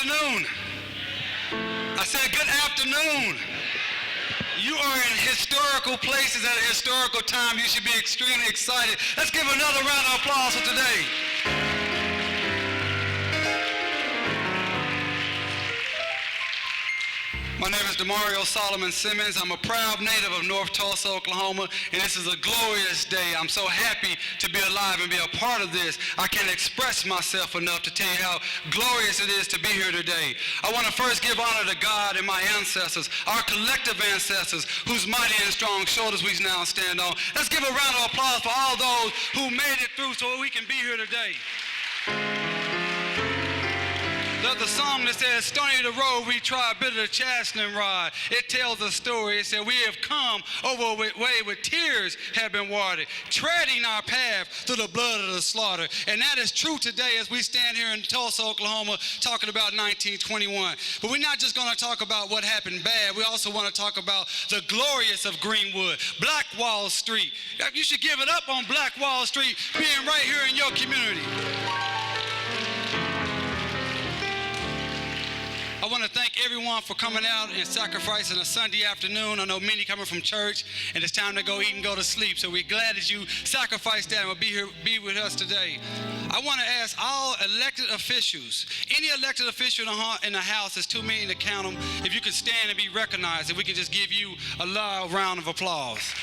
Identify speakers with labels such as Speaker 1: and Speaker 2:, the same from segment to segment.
Speaker 1: afternoon. I said good afternoon. You are in historical places at a historical time. You should be extremely excited. Let's give another round of applause for today. My name is Solomon-Simmons. I'm a proud native of North Tulsa, Oklahoma, and this is a glorious day. I'm so happy to be alive and be a part of this. I can't express myself enough to tell you how glorious it is to be here today. I want to first give honor to God and my ancestors, our collective ancestors, whose mighty and strong shoulders we now stand on. Let's give a round of applause for all those who made it through so we can be here today. There's a song that says, "Stony the road we trod, bitter the chastening rod." It tells a story. It said, "We have come over a way where tears have been watered, treading our path through the blood of the slaughter." And that is true today as we stand here in Tulsa, Oklahoma, talking about 1921. But we're not just going to talk about what happened bad. We also want to talk about the glorious of Greenwood, Black Wall Street. You should give it up on Black Wall Street being right here in your community. I want to thank everyone for coming out and sacrificing a Sunday afternoon. I know many coming from church, and it's time to go eat and go to sleep. So we're glad that you sacrificed that and will be with us today. I want to ask all elected officials, any elected official in the House, there's too many to count them, if you could stand and be recognized, if we can just give you a loud round of applause.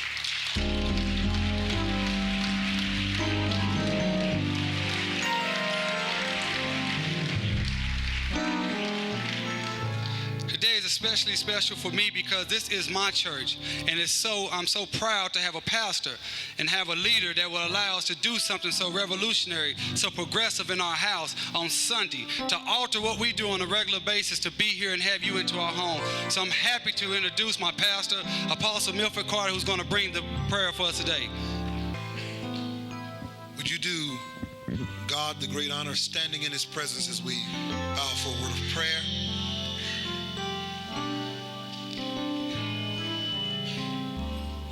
Speaker 1: Today is especially special for me because this is my church, and I'm so proud to have a pastor and have a leader that will allow us to do something so revolutionary, so progressive in our house on Sunday, to alter what we do on a regular basis, to be here and have you into our home. So I'm happy to introduce my pastor, Apostle Milford Carter, who's going to bring the prayer for us today.
Speaker 2: Would you do God the great honor standing in his presence as we bow for a word of prayer?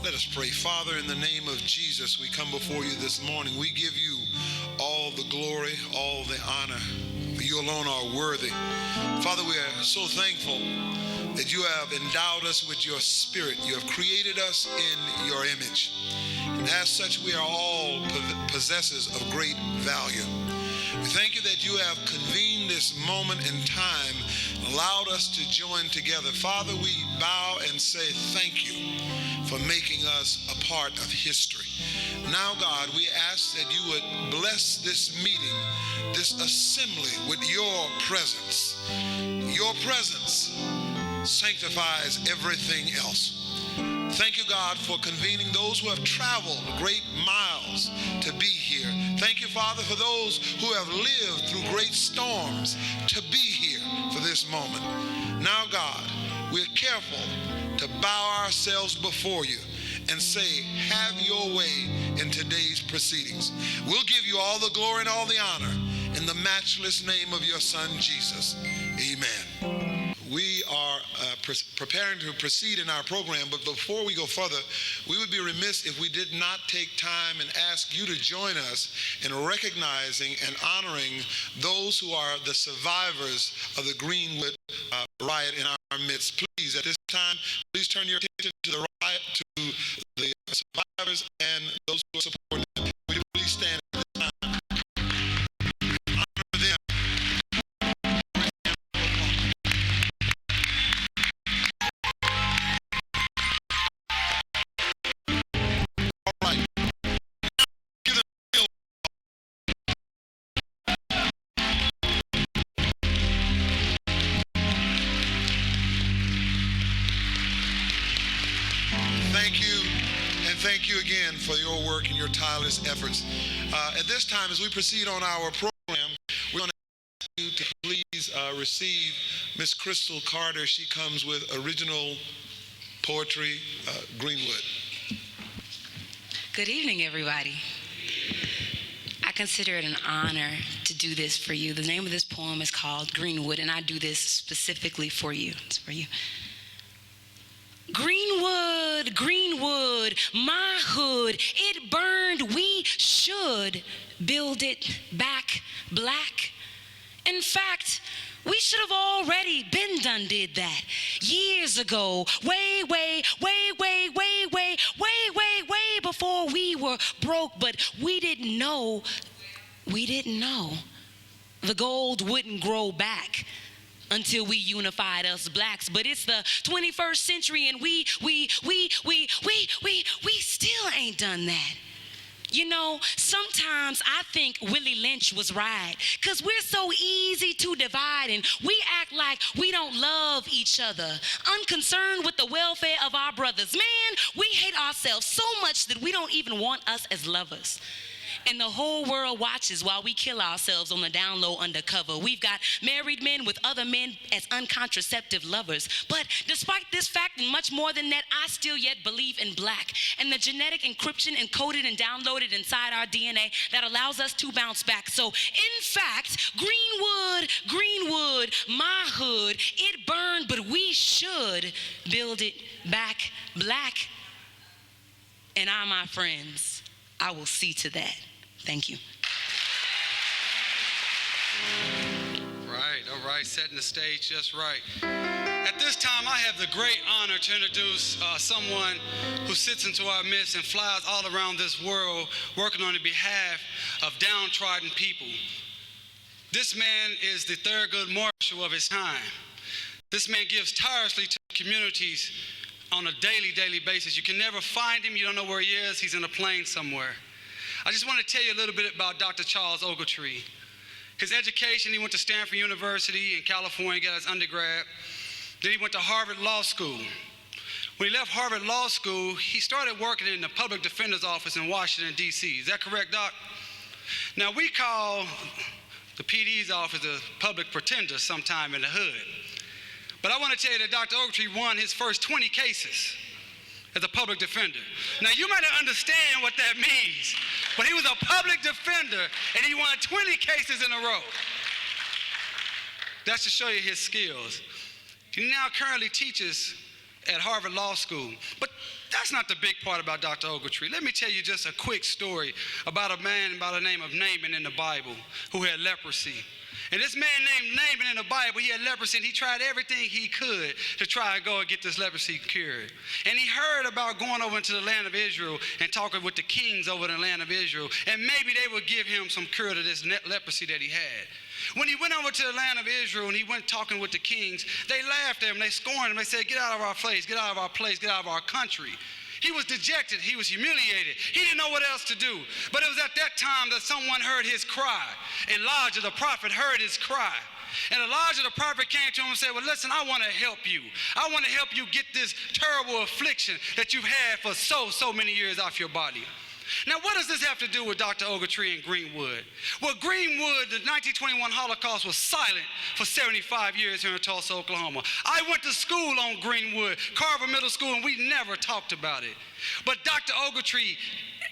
Speaker 2: Let us pray. Father, in the name of Jesus, we come before you this morning. We give you all the glory, all the honor. You alone are worthy. Father, we are so thankful that you have endowed us with your spirit. You have created us in your image. And as such, we are all possessors of great value. We thank you that you have convened this moment in time, allowed us to join together. Father, we bow and say thank you for making us a part of history. Now, God, we ask that you would bless this meeting, this assembly with your presence. Your presence sanctifies everything else. Thank you, God, for convening those who have traveled great miles to be here. Thank you, Father, for those who have lived through great storms to be here for this moment. Now, God, we're careful to bow ourselves before you and say, have your way in today's proceedings. We'll give you all the glory and all the honor in the matchless name of your Son, Jesus. Amen. We are preparing to proceed in our program, but before we go further, we would be remiss if we did not take time and ask you to join us in recognizing and honoring those who are the survivors of the Greenwood riot in our midst. Please, at this time, please turn your attention to the riot, to the survivors and those who are supporting them. Would you please stand at this time? Honor them. All right. Give them a field. Thank you, and thank you again for your work and your tireless efforts. At this time, as we proceed on our program, we're going to ask you to please receive Miss Crystal Carter. She comes with original poetry, Greenwood.
Speaker 3: Good evening, everybody. I consider it an honor to do this for you. The name of this poem is called Greenwood, and I do this specifically for you. It's for you. Greenwood, Greenwood, my hood, it burned, we should build it back black. In fact, We should have already been done did that years ago, way before we were broke, but we didn't know the gold wouldn't grow back until we unified us blacks. But it's the 21st century and we still ain't done that. You know, sometimes I think Willie Lynch was right, because we're so easy to divide and we act like we don't love each other, unconcerned with the welfare of our brothers. Man, we hate ourselves so much that we don't even want us as lovers. And the whole world watches while we kill ourselves on the down low undercover. We've got married men with other men as uncontraceptive lovers. But despite this fact and much more than that, I still yet believe in black and the genetic encryption encoded and downloaded inside our DNA that allows us to bounce back. So in fact, Greenwood, my hood, it burned, but we should build it back black. And I, my friends, I will see to that. Thank you.
Speaker 1: All right, setting the stage just right. At this time, I have the great honor to introduce someone who sits into our midst and flies all around this world working on the behalf of downtrodden people. This man is the Thurgood Marshall of his time. This man gives tirelessly to communities on a daily basis. You can never find him. You don't know where he is. He's in a plane somewhere. I just want to tell you a little bit about Dr. Charles Ogletree. His education, he went to Stanford University in California, got his undergrad. Then he went to Harvard Law School. When he left Harvard Law School, he started working in the public defender's office in Washington, D.C. Is that correct, Doc? Now, we call the PD's office a public pretender sometime in the hood. But I want to tell you that Dr. Ogletree won his first 20 cases as a public defender. Now, you might not understand what that means, but he was a public defender and he won 20 cases in a row. That's to show you his skills. He now currently teaches at Harvard Law School. But that's not the big part about Dr. Ogletree. Let me tell you just a quick story about a man by the name of Naaman in the Bible who had leprosy. And this man named Naaman in the Bible, he had leprosy, and he tried everything he could to try and go and get this leprosy cured. And he heard about going over into the land of Israel and talking with the kings over in the land of Israel, and maybe they would give him some cure to this leprosy that he had. When he went over to the land of Israel and he went talking with the kings, they laughed at him, they scorned him, they said, "Get out of our place, get out of our place, get out of our country." He was dejected, he was humiliated. He didn't know what else to do. But it was at that time that someone heard his cry. Elijah the prophet heard his cry. And Elijah the prophet came to him and said, "Well, listen, I want to help you. I want to help you get this terrible affliction that you've had for so many years off your body." Now, what does this have to do with Dr. Ogletree and Greenwood? Well, Greenwood, the 1921 Holocaust was silent for 75 years here in Tulsa, Oklahoma. I went to school on Greenwood, Carver Middle School, and we never talked about it. But Dr. Ogletree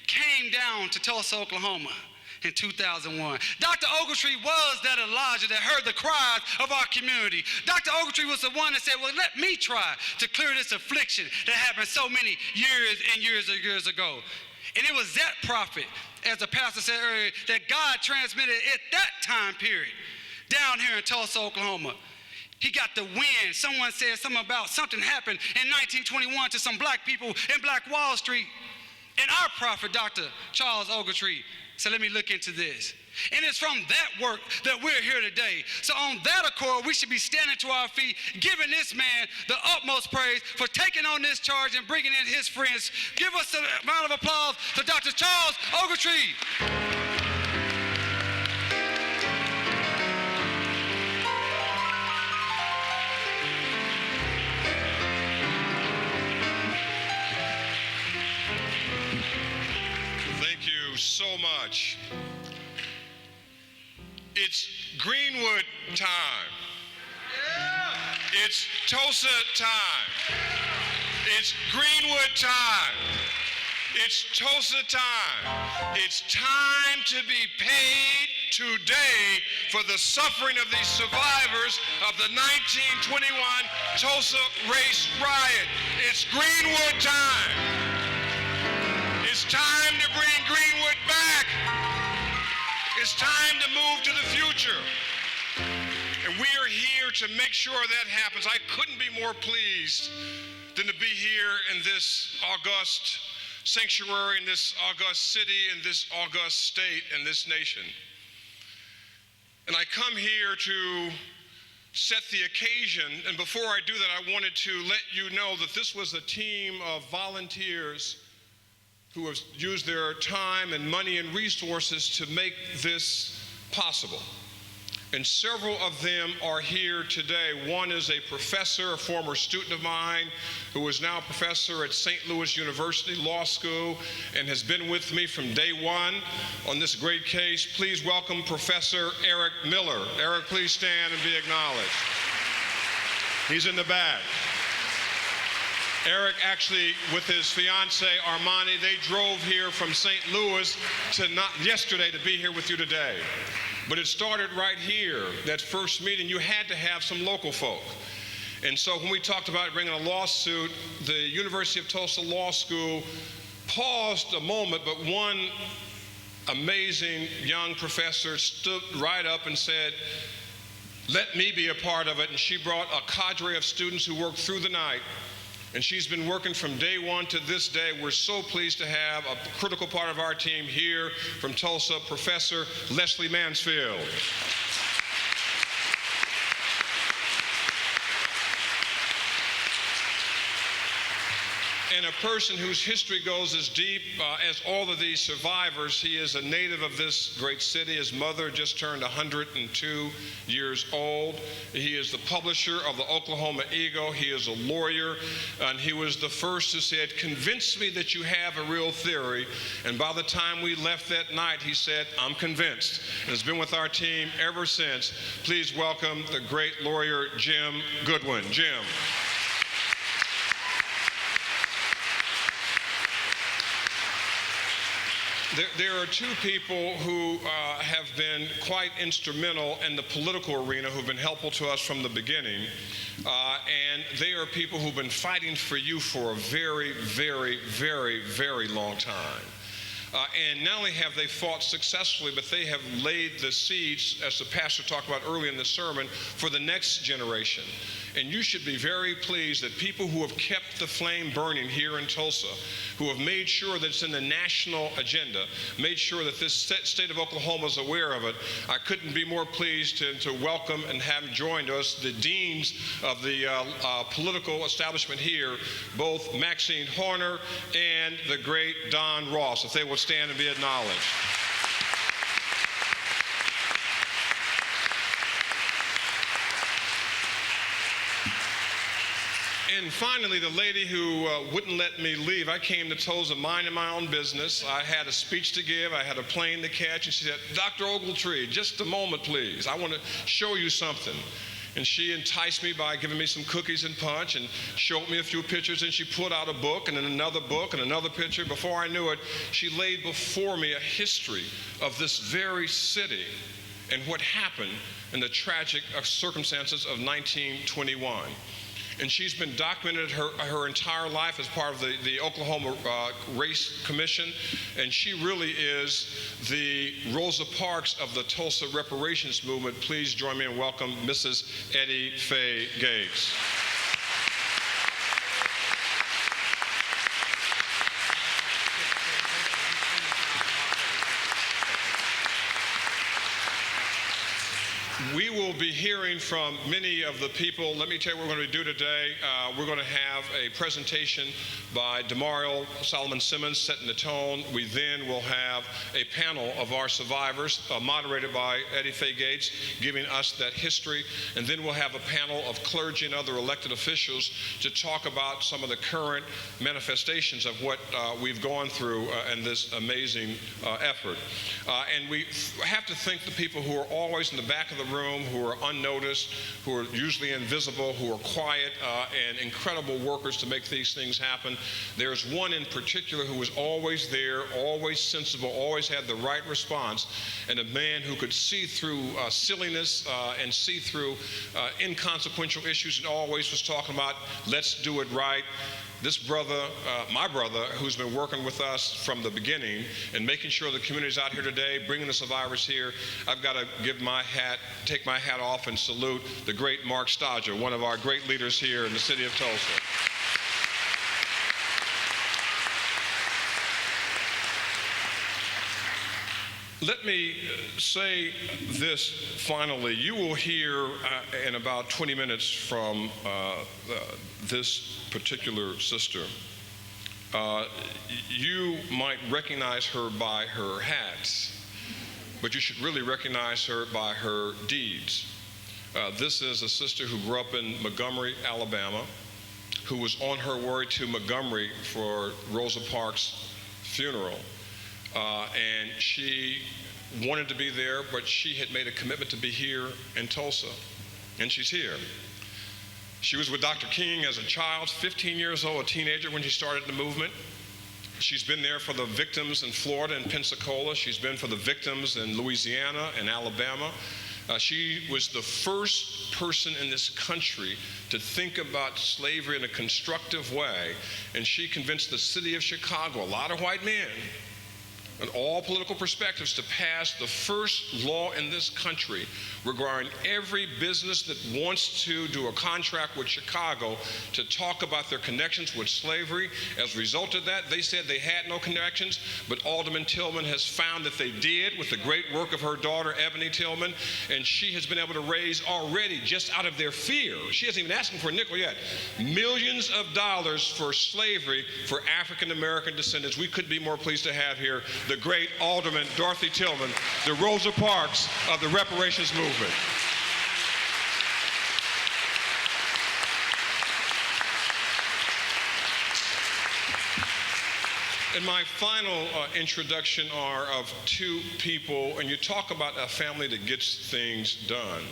Speaker 1: came down to Tulsa, Oklahoma in 2001. Dr. Ogletree was that Elijah that heard the cries of our community. Dr. Ogletree was the one that said, "Well, let me try to clear this affliction that happened so many years and years ago." And it was that prophet, as the pastor said earlier, that God transmitted at that time period down here in Tulsa, Oklahoma. He got the wind. Someone said something happened in 1921 to some black people in Black Wall Street. And our prophet, Dr. Charles Ogletree, said, "Let me look into this." And it's from that work that we're here today. So on that accord, we should be standing to our feet, giving this man the utmost praise for taking on this charge and bringing in his friends. Give us a round of applause to Dr. Charles Ogletree.
Speaker 2: Thank you so much. It's Greenwood time. Yeah. It's Tulsa time. It's Greenwood time. It's Tulsa time. It's time to be paid today for the suffering of these survivors of the 1921 Tulsa race riot. It's Greenwood time. It's time to bring Greenwood back. It's time to move to the future.
Speaker 4: And we are here to make sure that happens. I couldn't be more pleased than to be here in this august sanctuary, in this august city, in this august state, in this nation. And I come here to set the occasion, and before I do that, I wanted to let you know that this was a team of volunteers who have used their time and money and resources to make this possible. And several of them are here today. One is a professor, a former student of mine, who is now a professor at St. Louis University Law School and has been with me from day one on this great case. Please welcome Professor Eric Miller. Eric, please stand and be acknowledged. He's in the back. Eric actually, with his fiance Armani, they drove here from St. Louis yesterday to be here with you today. But it started right here. That first meeting, you had to have some local folk. And so when we talked about bringing a lawsuit, the University of Tulsa Law School paused a moment, but one amazing young professor stood right up and said, "Let me be a part of it." And she brought a cadre of students who worked through the night. And she's been working from day one to this day. We're so pleased to have a critical part of our team here from Tulsa, Professor Leslie Mansfield. And a person whose history goes as deep as all of these survivors. He is a native of this great city. His mother just turned 102 years old. He is the publisher of the Oklahoma Eagle. He is a lawyer, and he was the first who said, "Convince me that you have a real theory." And by the time we left that night, he said, "I'm convinced," and has been with our team ever since. Please welcome the great lawyer, Jim Goodwin. Jim. There are two people who have been quite instrumental in the political arena, who've been helpful to us from the beginning, and they are people who've been fighting for you for a very, very, very, very long time. And not only have they fought successfully, but they have laid the seeds, as the pastor talked about early in the sermon, for the next generation. And you should be very pleased that people who have kept the flame burning here in Tulsa, who have made sure that it's in the national agenda, made sure that this state of Oklahoma is aware of it. I couldn't be more pleased to welcome and have joined us the deans of the political establishment here, both Maxine Horner and the great Don Ross. If they will stand and be acknowledged. And finally, the lady who wouldn't let me leave. I came to Tulsa minding my own business. I had a speech to give. I had a plane to catch. And she said, "Dr. Ogletree, just a moment, please. I want to show you something." And she enticed me by giving me some cookies and punch and showed me a few pictures. And she pulled out a book and then another book and another picture. Before I knew it, she laid before me a history of this very city and what happened in the tragic circumstances of 1921. And she's been documented her entire life as part of the Oklahoma Race Commission. And she really is the Rosa Parks of the Tulsa reparations movement. Please join me and welcome Mrs. Eddie Faye Gates. We will be hearing from many of the people. Let me tell you what we're going to do today. We're going to have a presentation by Demario Solomon-Simmons setting the tone. We then will have a panel of our survivors moderated by Eddie Faye Gates giving us that history. And then we'll have a panel of clergy and other elected officials to talk about some of the current manifestations of what we've gone through in this amazing effort. And we have to thank the people who are always in the back of the room, who are unnoticed, who are usually invisible, who are quiet, and incredible workers to make these things happen. There's one in particular who was always there, always sensible, always had the right response, and a man who could see through silliness and see through inconsequential issues, and always was talking about, let's do it right. this brother, my brother, who's been working with us from the beginning and making sure the community's out here today, bringing the survivors here. I've got to take my hat off and salute the great Mark Stodger, one of our great leaders here in the city of Tulsa. Let me say this finally. You will hear in about 20 minutes from this particular sister. You might recognize her by her hats, but you should really recognize her by her deeds. This is a sister who grew up in Montgomery, Alabama, who was on her way to Montgomery for Rosa Parks' funeral. And she wanted to be there, but she had made a commitment to be here in Tulsa, and she's here. She was with Dr. King as a child, 15 years old, a teenager when she started the movement. She's been there for the victims in Florida and Pensacola. She's been for the victims in Louisiana and Alabama. She was the first person in this country to think about slavery in a constructive way, and she convinced the city of Chicago, a lot of white men, and all political perspectives, to pass the first law in this country requiring every business that wants to do a contract with Chicago to talk about their connections with slavery. As a result of that, they said they had no connections, but Alderman Tillman has found that they did with the great work of her daughter, Ebony Tillman, and she has been able to raise already, just out of their fear, she hasn't even asking for a nickel yet, millions of dollars for slavery for African American descendants. We couldn't be more pleased to have here the great Alderman Dorothy Tillman, the Rosa Parks of the reparations movement. And my final introduction are of two people, and you talk about a family that gets things done.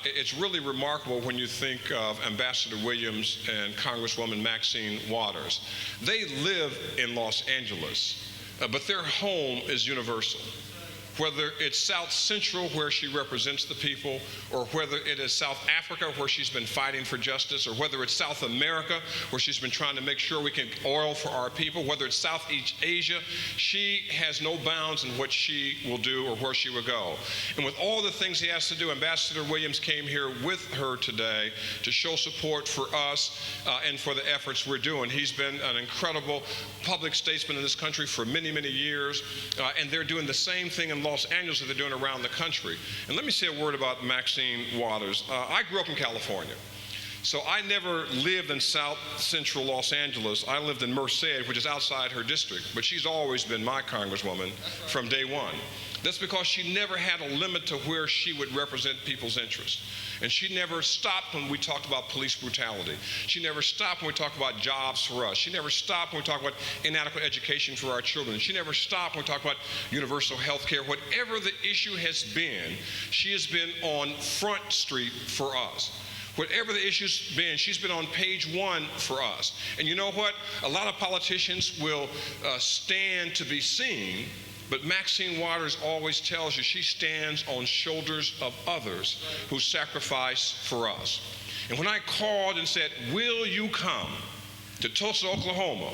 Speaker 4: It's really remarkable when you think of Ambassador Williams and Congresswoman Maxine Waters. They live in Los Angeles, but their home is universal. Whether it's South Central, where she represents the people, or whether it is South Africa, where she's been fighting for justice, or whether it's South America, where she's been trying to make sure we can oil for our people, whether it's Southeast Asia, she has no bounds in what she will do or where she will go. And with all the things he has to do, Ambassador Williams came here with her today to show support for us and for the efforts we're doing. He's been an incredible public statesman in this country for many, many years, and they're doing the same thing in Los Angeles that they're doing around the country. And let me say a word about Maxine Waters. I grew up in California, so I never lived in South Central Los Angeles. I lived in Merced, which is outside her district, but she's always been my congresswoman from day one. That's because she never had a limit to where she would represent people's interests. And she never stopped when we talked about police brutality. She never stopped when we talked about jobs for us. She never stopped when we talked about inadequate education for our children. She never stopped when we talked about universal health care. Whatever the issue has been, she has been on Front Street for us. Whatever the issue's been, she's been on page one for us. And you know what? A lot of politicians will stand to be seen, but Maxine Waters always tells you she stands on shoulders of others who sacrifice for us. And when I called and said, will you come to Tulsa, Oklahoma?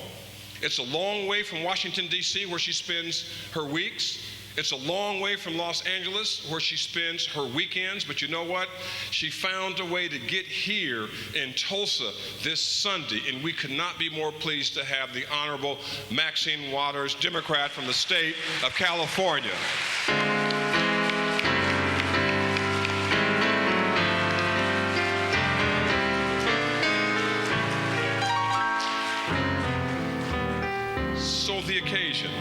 Speaker 4: It's a long way from Washington, D.C., where she spends her weeks. It's a long way from Los Angeles, where she spends her weekends, but you know what? She found a way to get here in Tulsa this Sunday, and we could not be more pleased to have the Honorable Maxine Waters, Democrat from the state of California. So the occasion.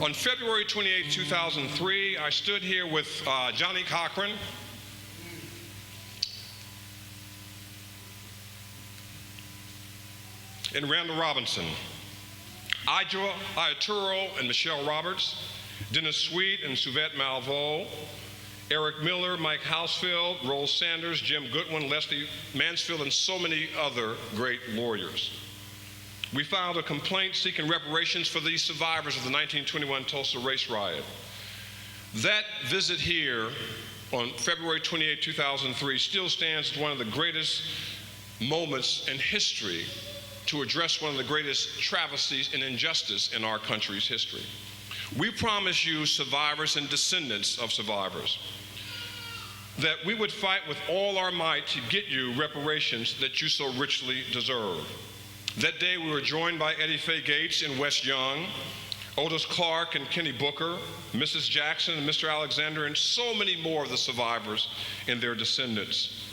Speaker 4: On February 28, 2003, I stood here with Johnny Cochran, and Randall Robinson, Ijah Ayaturo and Michelle Roberts, Dennis Sweet and Suvette Malveaux, Eric Miller, Mike Housfield, Roll Sanders, Jim Goodwin, Leslie Mansfield, and so many other great lawyers. We filed a complaint seeking reparations for these survivors of the 1921 Tulsa race riot. That visit here on February 28, 2003, still stands as one of the greatest moments in history to address one of the greatest travesties and injustice in our country's history. We promise you, survivors and descendants of survivors, that we would fight with all our might to get you reparations that you so richly deserve. That day we were joined by Eddie Faye Gates and Wes Young, Otis Clark and Kenny Booker, Mrs. Jackson and Mr. Alexander, and so many more of the survivors and their descendants.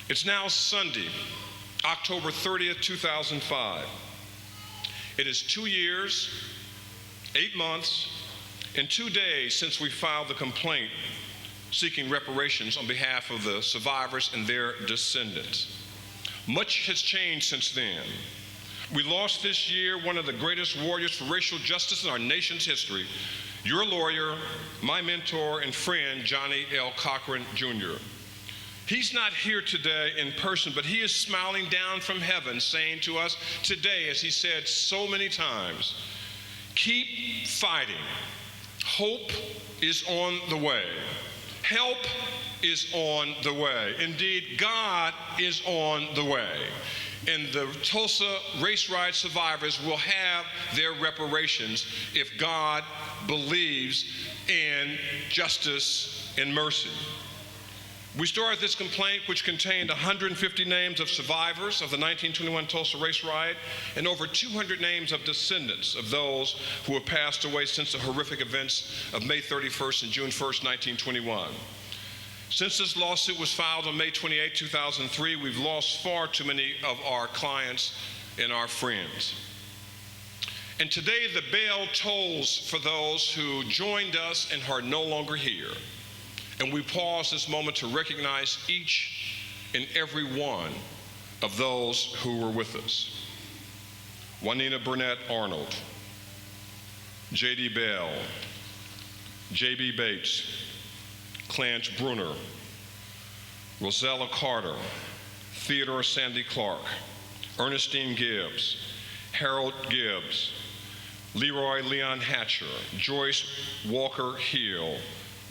Speaker 4: It's now Sunday, October 30th, 2005. It is 2 years, 8 months, and 2 days since we filed the complaint seeking reparations on behalf of the survivors and their descendants. Much has changed since then. We lost this year one of the greatest warriors for racial justice in our nation's history, your lawyer, my mentor and friend, Johnny L. Cochran, Jr. He's not here today in person, but he is smiling down from heaven, saying to us today, as he said so many times, keep fighting. Hope is on the way. Help is on the way. Indeed, God is on the way. And the Tulsa race riot survivors will have their reparations if God believes in justice and mercy. We started this complaint, which contained 150 names of survivors of the 1921 Tulsa race riot and over 200 names of descendants of those who have passed away since the horrific events of May 31st and June 1st, 1921. Since this lawsuit was filed on May 28, 2003, we've lost far too many of our clients and our friends. And today the bell tolls for those who joined us and are no longer here. And we pause this moment to recognize each and every one of those who were with us. Juanita Burnett Arnold, J.D. Bell, J.B. Bates, Clanch Bruner, Rosella Carter, Theodore Sandy Clark, Ernestine Gibbs, Harold Gibbs, Leroy Leon Hatcher, Joyce Walker Hill,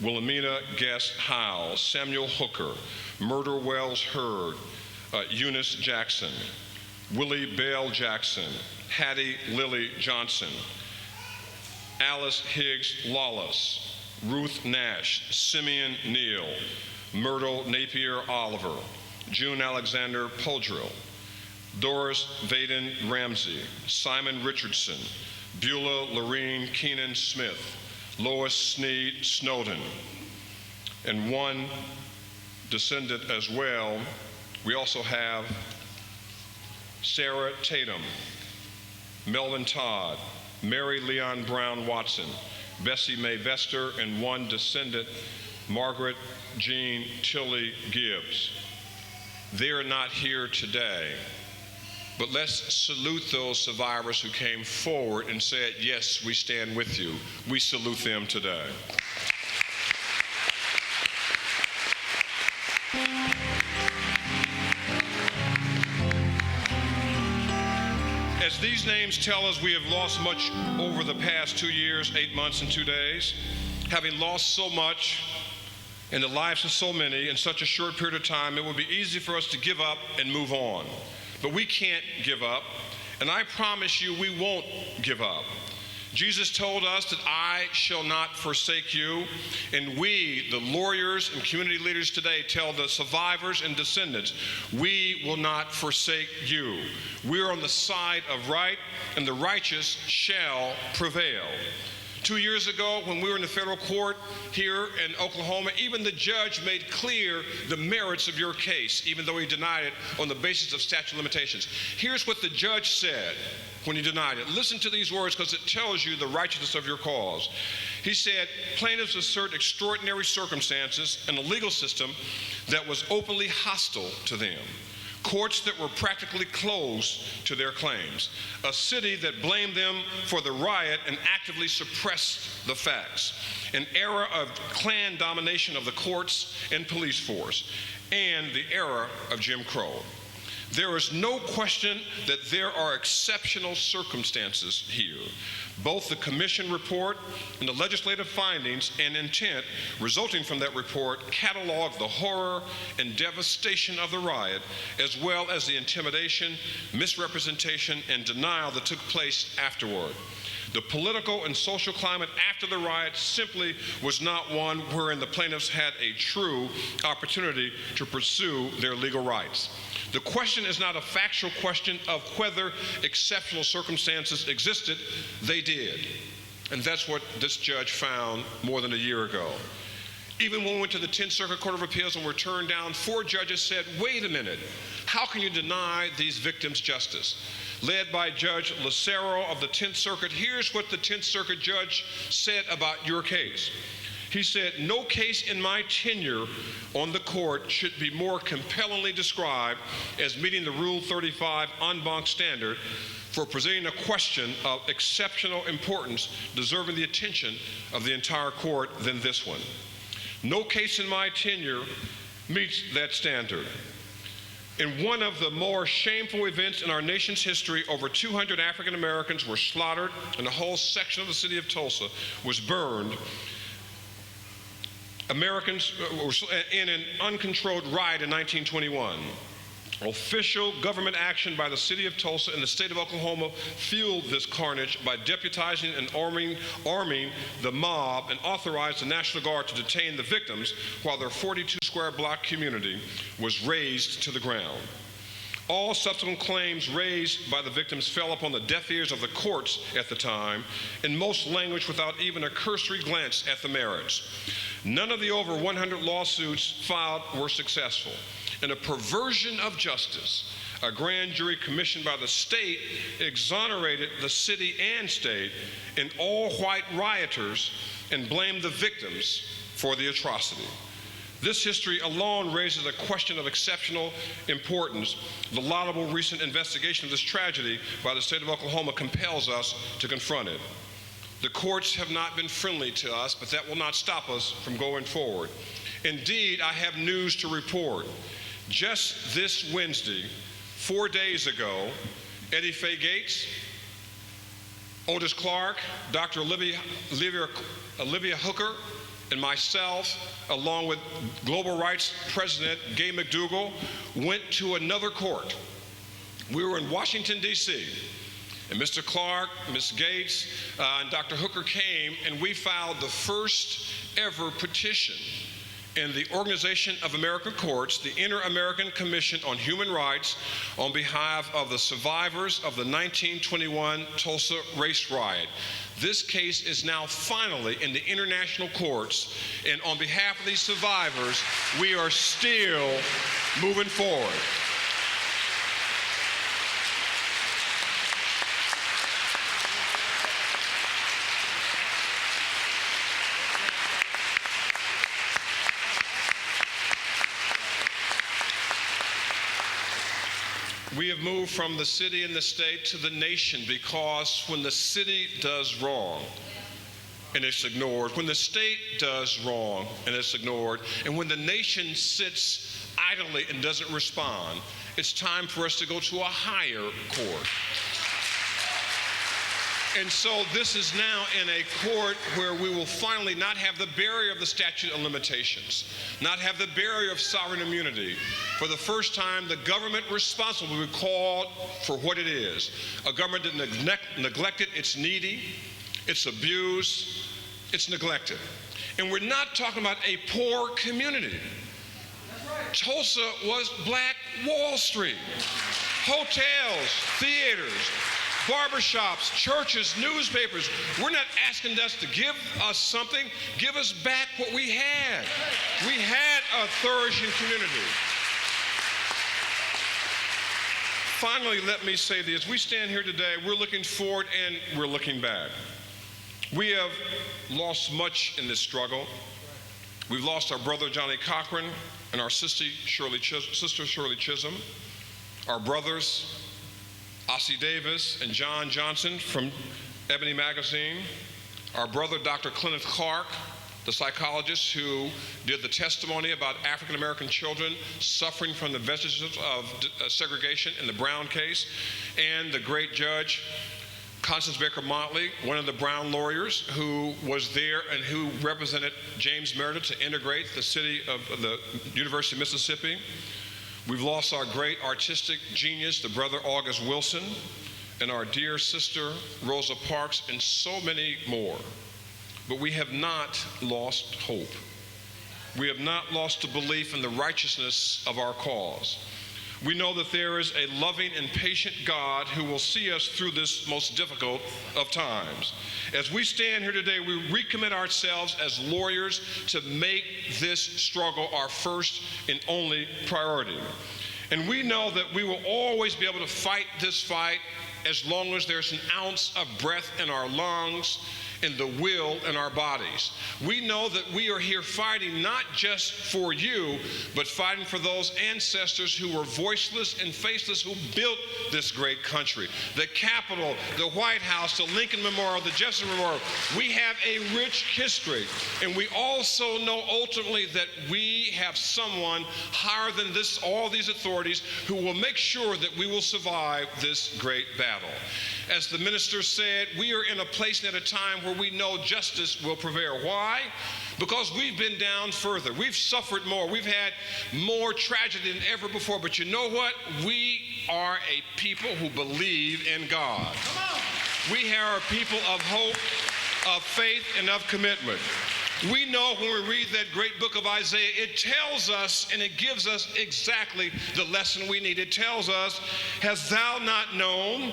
Speaker 4: Wilhelmina Guest Howell, Samuel Hooker, Murder Wells Hurd, Eunice Jackson, Willie Bell Jackson, Hattie Lily Johnson, Alice Higgs Lawless, Ruth Nash, Simeon Neal, Myrtle Napier Oliver, June Alexander Poldrill, Doris Vaden Ramsey, Simon Richardson, Beulah Lorene Keenan Smith, Lois Sneed Snowden, and one descendant as well. We also have Sarah Tatum, Melvin Todd, Mary Leon Brown Watson, Bessie Mae Vester, and one descendant, Margaret Jean Tilly Gibbs. They are not here today, but let's salute those survivors who came forward and said, yes, we stand with you. We salute them today. As these names tell us, we have lost much over the past 2 years, 8 months, and 2 days. Having lost so much in the lives of so many in such a short period of time, it would be easy for us to give up and move on. But we can't give up, and I promise you we won't give up. Jesus told us that I shall not forsake you, and we, the lawyers and community leaders today, tell the survivors and descendants, we will not forsake you. We are on the side of right, and the righteous shall prevail. 2 years ago, when we were in the federal court here in Oklahoma, even the judge made clear the merits of your case, even though he denied it on the basis of statute of limitations. Here's what the judge said when he denied it. Listen to these words, because it tells you the righteousness of your cause. He said, plaintiffs assert extraordinary circumstances in a legal system that was openly hostile to them. Courts that were practically closed to their claims, a city that blamed them for the riot and actively suppressed the facts, an era of Klan domination of the courts and police force, and the era of Jim Crow. There is no question that there are exceptional circumstances here. Both the commission report and the legislative findings and intent resulting from that report catalog the horror and devastation of the riot, as well as the intimidation, misrepresentation, and denial that took place afterward. The political and social climate after the riot simply was not one wherein the plaintiffs had a true opportunity to pursue their legal rights. The question is not a factual question of whether exceptional circumstances existed. They did. And that's what this judge found more than a year ago. Even when we went to the 10th Circuit Court of Appeals and were turned down, 4 judges said, wait a minute, how can you deny these victims justice? Led by Judge Lucero of the 10th Circuit, here's what the 10th Circuit judge said about your case. He said, no case in my tenure on the court should be more compellingly described as meeting the Rule 35 en banc standard for presenting a question of exceptional importance deserving the attention of the entire court than this one. No case in my tenure meets that standard. In one of the more shameful events in our nation's history, over 200 African Americans were slaughtered and a whole section of the city of Tulsa was burned. Americans in an uncontrolled riot in 1921. Official government action by the city of Tulsa and the state of Oklahoma fueled this carnage by deputizing and arming the mob and authorized the National Guard to detain the victims while their 42 square block community was razed to the ground. All subsequent claims raised by the victims fell upon the deaf ears of the courts at the time, in most language without even a cursory glance at the merits. None of the over 100 lawsuits filed were successful. In a perversion of justice, a grand jury commissioned by the state exonerated the city and state and all white rioters and blamed the victims for the atrocity. This history alone raises a question of exceptional importance. The laudable recent investigation of this tragedy by the state of Oklahoma compels us to confront it. The courts have not been friendly to us, but that will not stop us from going forward. Indeed, I have news to report. Just this Wednesday, 4 days ago, Eddie Faye Gates, Otis Clark, Dr. Olivia Hooker, and myself, along with Global Rights President Gay McDougall, went to another court. We were in Washington, D.C., and Mr. Clark, Ms. Gates, and Dr. Hooker came, and we filed the first ever petition in the Organization of American Courts, the Inter-American Commission on Human Rights, on behalf of the survivors of the 1921 Tulsa race riot. This case is now finally in the international courts, and on behalf of these survivors, we are still moving forward. We have moved from the city and the state to the nation, because when the city does wrong and it's ignored, when the state does wrong and it's ignored, and when the nation sits idly and doesn't respond, it's time for us to go to a higher court. And so this is now in a court where we will finally not have the barrier of the statute of limitations, not have the barrier of sovereign immunity. For the first time, the government responsible will be called for what it is. A government that neglected its needy, its abused, its neglected. And we're not talking about a poor community. Tulsa was Black Wall Street. Hotels, theaters, barbershops, churches, newspapers. We're not asking us to give us something. Give us back what we had. We had a flourishing community. Finally, let me say this. We stand here today, we're looking forward and we're looking back. We have lost much in this struggle. We've lost our brother Johnny Cochran and our sister Shirley Chisholm, our brothers Ossie Davis and John Johnson from Ebony Magazine, our brother Dr. Kenneth Clark the psychologist who did the testimony about African American children suffering from the vestiges of segregation in the Brown case, and the great judge Constance Baker Motley, one of the Brown lawyers who was there and who represented James Meredith to integrate the city of the University of Mississippi. We've lost our great artistic genius, the brother August Wilson, and our dear sister Rosa Parks, and so many more. But we have not lost hope. We have not lost the belief in the righteousness of our cause. We know that there is a loving and patient God who will see us through this most difficult of times. As we stand here today, we recommit ourselves as lawyers to make this struggle our first and only priority. And we know that we will always be able to fight this fight as long as there's an ounce of breath in our lungs and the will in our bodies. We know that we are here fighting not just for you, but fighting for those ancestors who were voiceless and faceless, who built this great country. The Capitol, the White House, the Lincoln Memorial, the Jefferson Memorial. We have a rich history, and we also know ultimately that we have someone higher than all these authorities who will make sure that we will survive this great battle. As the minister said, we are in a place and at a time where we know justice will prevail. Why? Because we've been down further. We've suffered more. We've had more tragedy than ever before. But you know what? We are a people who believe in God. We are a people of hope, of faith, and of commitment. We know when we read that great book of Isaiah, it tells us and it gives us exactly the lesson we need. It tells us, hast thou not known,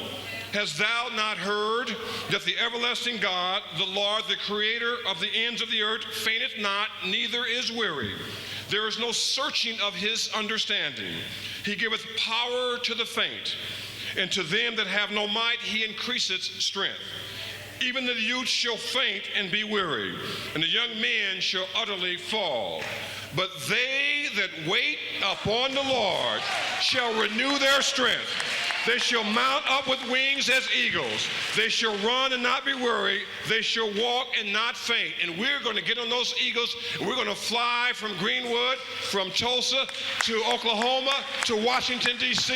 Speaker 4: hast thou not heard, that the everlasting God, the Lord, the creator of the ends of the earth, fainteth not, neither is weary. There is no searching of his understanding. He giveth power to the faint, and to them that have no might he increaseth strength. Even the youth shall faint and be weary, and the young men shall utterly fall. But they that wait upon the Lord shall renew their strength. They shall mount up with wings as eagles. They shall run and not be weary. They shall walk and not faint. And we're going to get on those eagles, and we're going to fly from Greenwood, from Tulsa, to Oklahoma, to Washington, D.C.,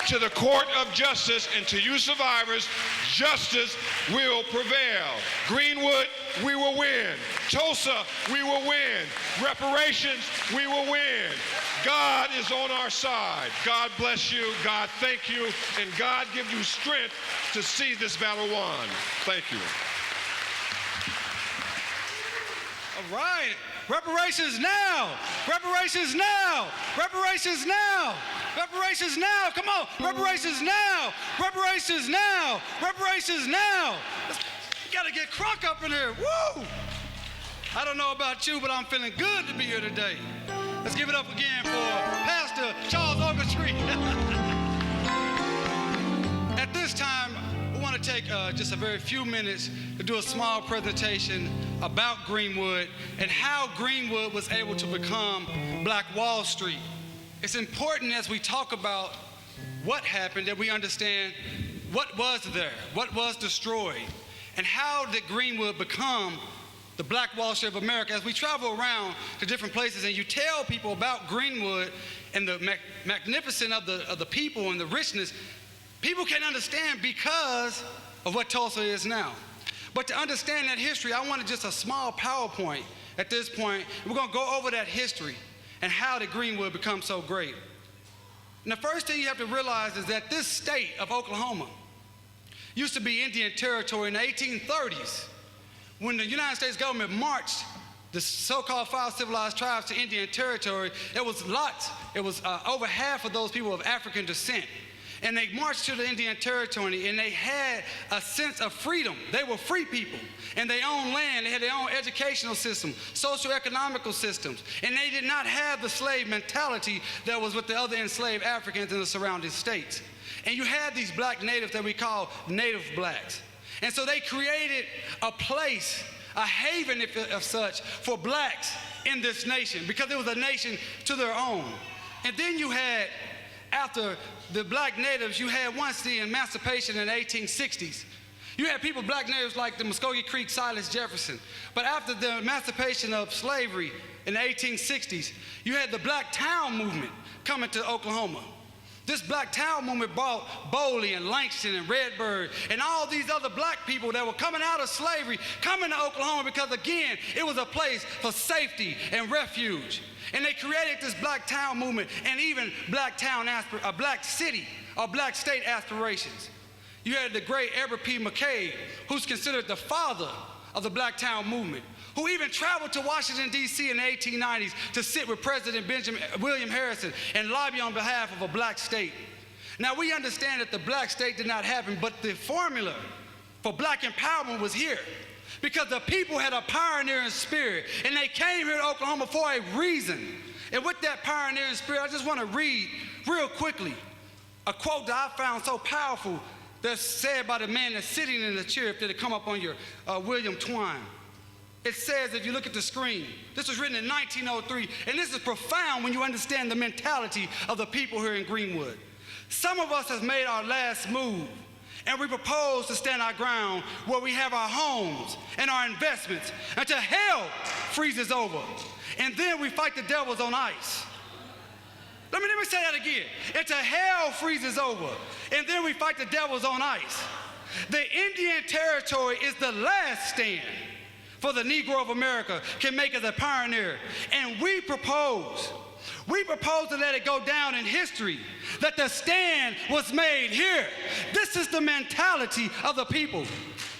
Speaker 4: to the court of justice. And to you survivors, justice will prevail. Greenwood, we will win. Tulsa, we will win. Reparations, we will win. God is on our side. God bless you. God thank you. And God give you strength to see this battle won. Thank you.
Speaker 1: All right. Reparations now. Reparations now. Reparations now. Reparations now. Come on. Reparations now. Reparations now. Reparations now. You got to get crunk up in here. Woo! I don't know about you, but I'm feeling good to be here today. Let's give it up again for Pastor Charles Ogletree. At this time, we want to take just a very few minutes to do a small presentation about Greenwood and how Greenwood was able to become Black Wall Street. It's important as we talk about what happened that we understand what was there, what was destroyed, and how did Greenwood become the Black Wall Street of America. As we travel around to different places and you tell people about Greenwood and the magnificence of the people and the richness, people can understand because of what Tulsa is now. But to understand that history, I wanted just a small PowerPoint at this point. We're going to go over that history and how did Greenwood become so great. And the first thing you have to realize is that this state of Oklahoma used to be Indian territory in the 1830s. When the United States government marched the so-called 5 civilized tribes to Indian territory, it was lots. It was over half of those people of African descent. And they marched to the Indian territory, and they had a sense of freedom. They were free people, and they owned land. They had their own educational system, socio-economical systems, and they did not have the slave mentality that was with the other enslaved Africans in the surrounding states. And you had these black natives that we call native blacks. And so they created a place, a haven of such, for blacks in this nation, because it was a nation to their own. And then you had, after the black natives, you had once the emancipation in the 1860s. You had people, black natives like the Muskogee Creek Silas Jefferson. But after the emancipation of slavery in the 1860s, you had the Black Town movement coming to Oklahoma. This Black Town movement brought Bowley and Langston and Redbird and all these other black people that were coming out of slavery, coming to Oklahoma because, again, it was a place for safety and refuge. And they created this Black Town movement and even Black City or Black State aspirations. You had the great Edward P. McCabe, who's considered the father of the Black Town movement, who even traveled to Washington, D.C. in the 1890s to sit with President William Harrison and lobby on behalf of a black state. Now, we understand that the black state did not happen, but the formula for black empowerment was here because the people had a pioneering spirit, and they came here to Oklahoma for a reason. And with that pioneering spirit, I just want to read real quickly a quote that I found so powerful that's said by the man that's sitting in the chair, if it'll come up on your William Twine. It says, if you look at the screen, this was written in 1903, and this is profound when you understand the mentality of the people here in Greenwood. Some of us has made our last move, and we propose to stand our ground where we have our homes and our investments until hell freezes over, and then we fight the devils on ice. Let me say that again. Until hell freezes over, and then we fight the devils on ice. The Indian Territory is the last stand for the Negro of America can make as a pioneer. And we propose to let it go down in history that the stand was made here. This is the mentality of the people.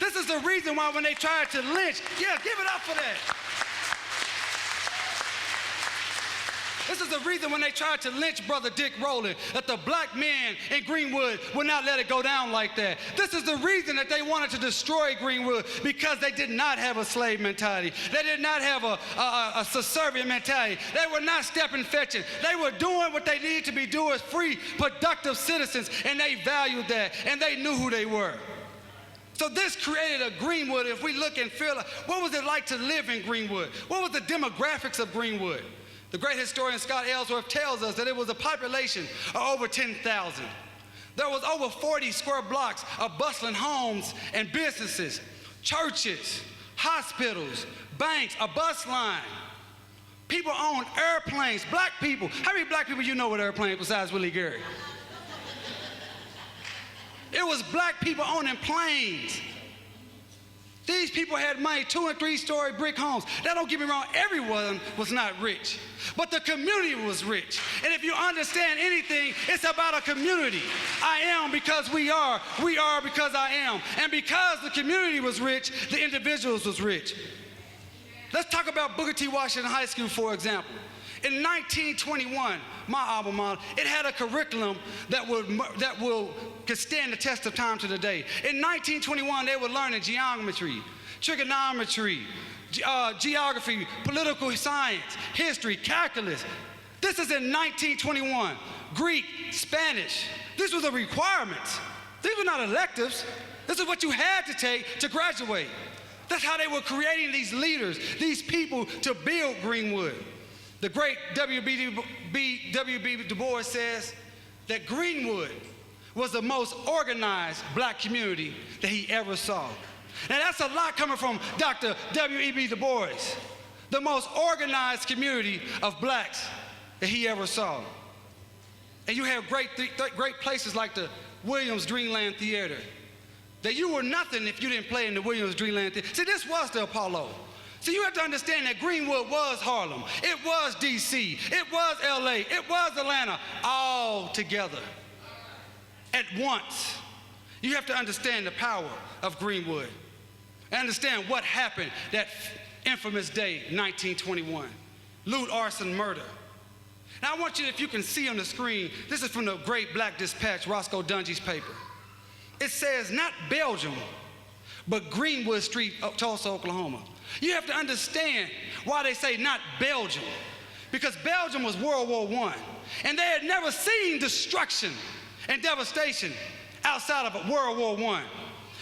Speaker 1: This is the reason why when they tried to lynch, yeah, give it up for that. This is the reason when they tried to lynch Brother Dick Rowland, that the black men in Greenwood would not let it go down like that. This is the reason that they wanted to destroy Greenwood, because they did not have a slave mentality. They did not have a subservient mentality. They were not stepping fetching. They were doing what they needed to be doing as free, productive citizens, and they valued that, and they knew who they were. So this created a Greenwood. If we look and feel, what was it like to live in Greenwood? What was the demographics of Greenwood? The great historian Scott Ellsworth tells us that it was a population of over 10,000. There was over 40 square blocks of bustling homes and businesses, churches, hospitals, banks, a bus line. People owned airplanes, black people. How many black people you know with airplanes besides Willie Gary? It was black people owning planes. These people had money, 2- and 3-story brick homes. Now, don't get me wrong, everyone was not rich, but the community was rich. And if you understand anything, it's about a community. I am because we are because I am. And because the community was rich, the individuals was rich. Let's talk about Booker T. Washington High School, for example. In 1921, my alma mater, it had a curriculum that could stand the test of time to today. In 1921, they were learning geometry, trigonometry, geography, political science, history, calculus. This is in 1921. Greek, Spanish. This was a requirement. These were not electives. This is what you had to take to graduate. That's how they were creating these leaders, these people to build Greenwood. The great W.B. Du Bois says that Greenwood was the most organized black community that he ever saw. Now that's a lot coming from Dr. W.E.B. Du Bois, the most organized community of blacks that he ever saw. And you have great places like the Williams Dreamland Theater, that you were nothing if you didn't play in the Williams Dreamland Theater. See, this was the Apollo. So you have to understand that Greenwood was Harlem, it was D.C., it was L.A., it was Atlanta, all together at once. You have to understand the power of Greenwood and understand what happened that infamous day, 1921, loot, arson, murder. Now I want you, if you can see on the screen, this is from the great Black Dispatch, Roscoe Dungy's paper. It says not Belgium, but Greenwood Street, Tulsa, Oklahoma. You have to understand why they say not Belgium, because Belgium was World War I, and they had never seen destruction and devastation outside of World War I.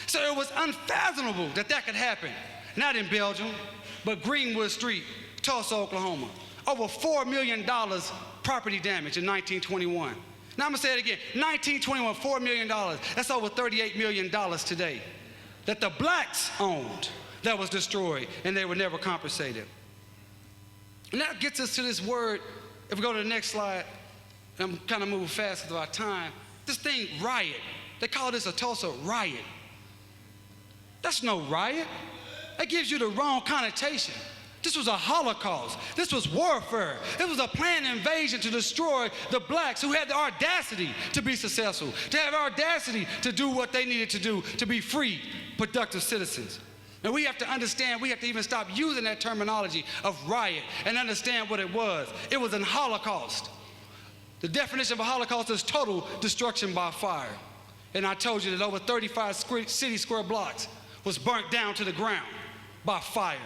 Speaker 1: So it was unfathomable that that could happen, not in Belgium, but Greenwood Street, Tulsa, Oklahoma. Over $4 million property damage in 1921. Now I'm gonna say it again, 1921, $4 million. That's over $38 million today. that the blacks owned that was destroyed, and they were never compensated. And that gets us to this word. If we go to the next slide, I'm kind of moving fast because of our time. This thing, riot. They call this a Tulsa riot. That's no riot. That gives you the wrong connotation. This was a Holocaust. This was warfare. It was a planned invasion to destroy the blacks who had the audacity to be successful, to have the audacity to do what they needed to do, to be free, productive citizens. And we have to understand, we have to even stop using that terminology of riot and understand what it was. It was an Holocaust. The definition of a Holocaust is total destruction by fire. And I told you that over 35 city square blocks was burnt down to the ground by fire,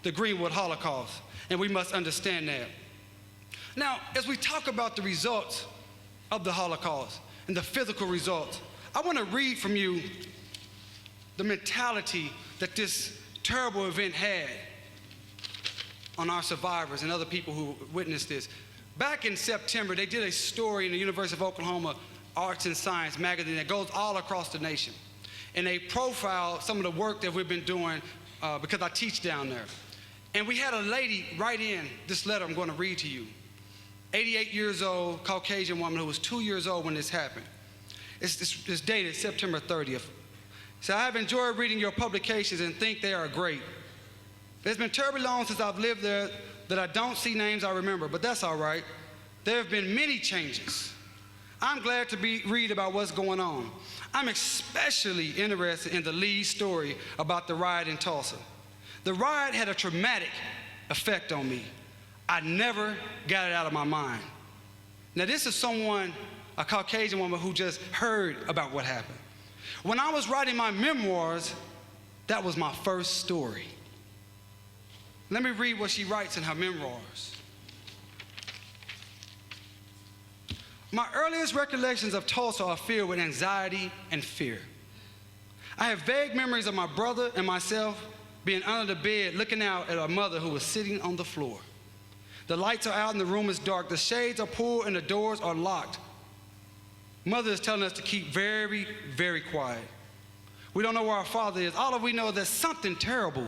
Speaker 1: the Greenwood Holocaust. And we must understand that. Now, as we talk about the results of the Holocaust and the physical results, I want to read from you the mentality that this terrible event had on our survivors and other people who witnessed this. Back in September, they did a story in the University of Oklahoma Arts and Science magazine that goes all across the nation. And they profiled some of the work that we've been doing because I teach down there. And we had a lady write in this letter I'm going to read to you. 88 years old, Caucasian woman who was 2 years old when this happened. It's dated September 30th. So I have enjoyed reading your publications and think they are great. It's been terribly long since I've lived there that I don't see names I remember, but that's all right. There have been many changes. I'm glad to read about what's going on. I'm especially interested in the lead story about the riot in Tulsa. The riot had a traumatic effect on me. I never got it out of my mind. Now this is someone, a Caucasian woman who just heard about what happened. When I was writing my memoirs, that was my first story. Let me read what she writes in her memoirs. My earliest recollections of Tulsa are filled with anxiety and fear. I have vague memories of my brother and myself being under the bed looking out at our mother who was sitting on the floor. The lights are out and the room is dark. The shades are pulled and the doors are locked. Mother is telling us to keep very, very quiet. We don't know where our father is. All we know is that something terrible,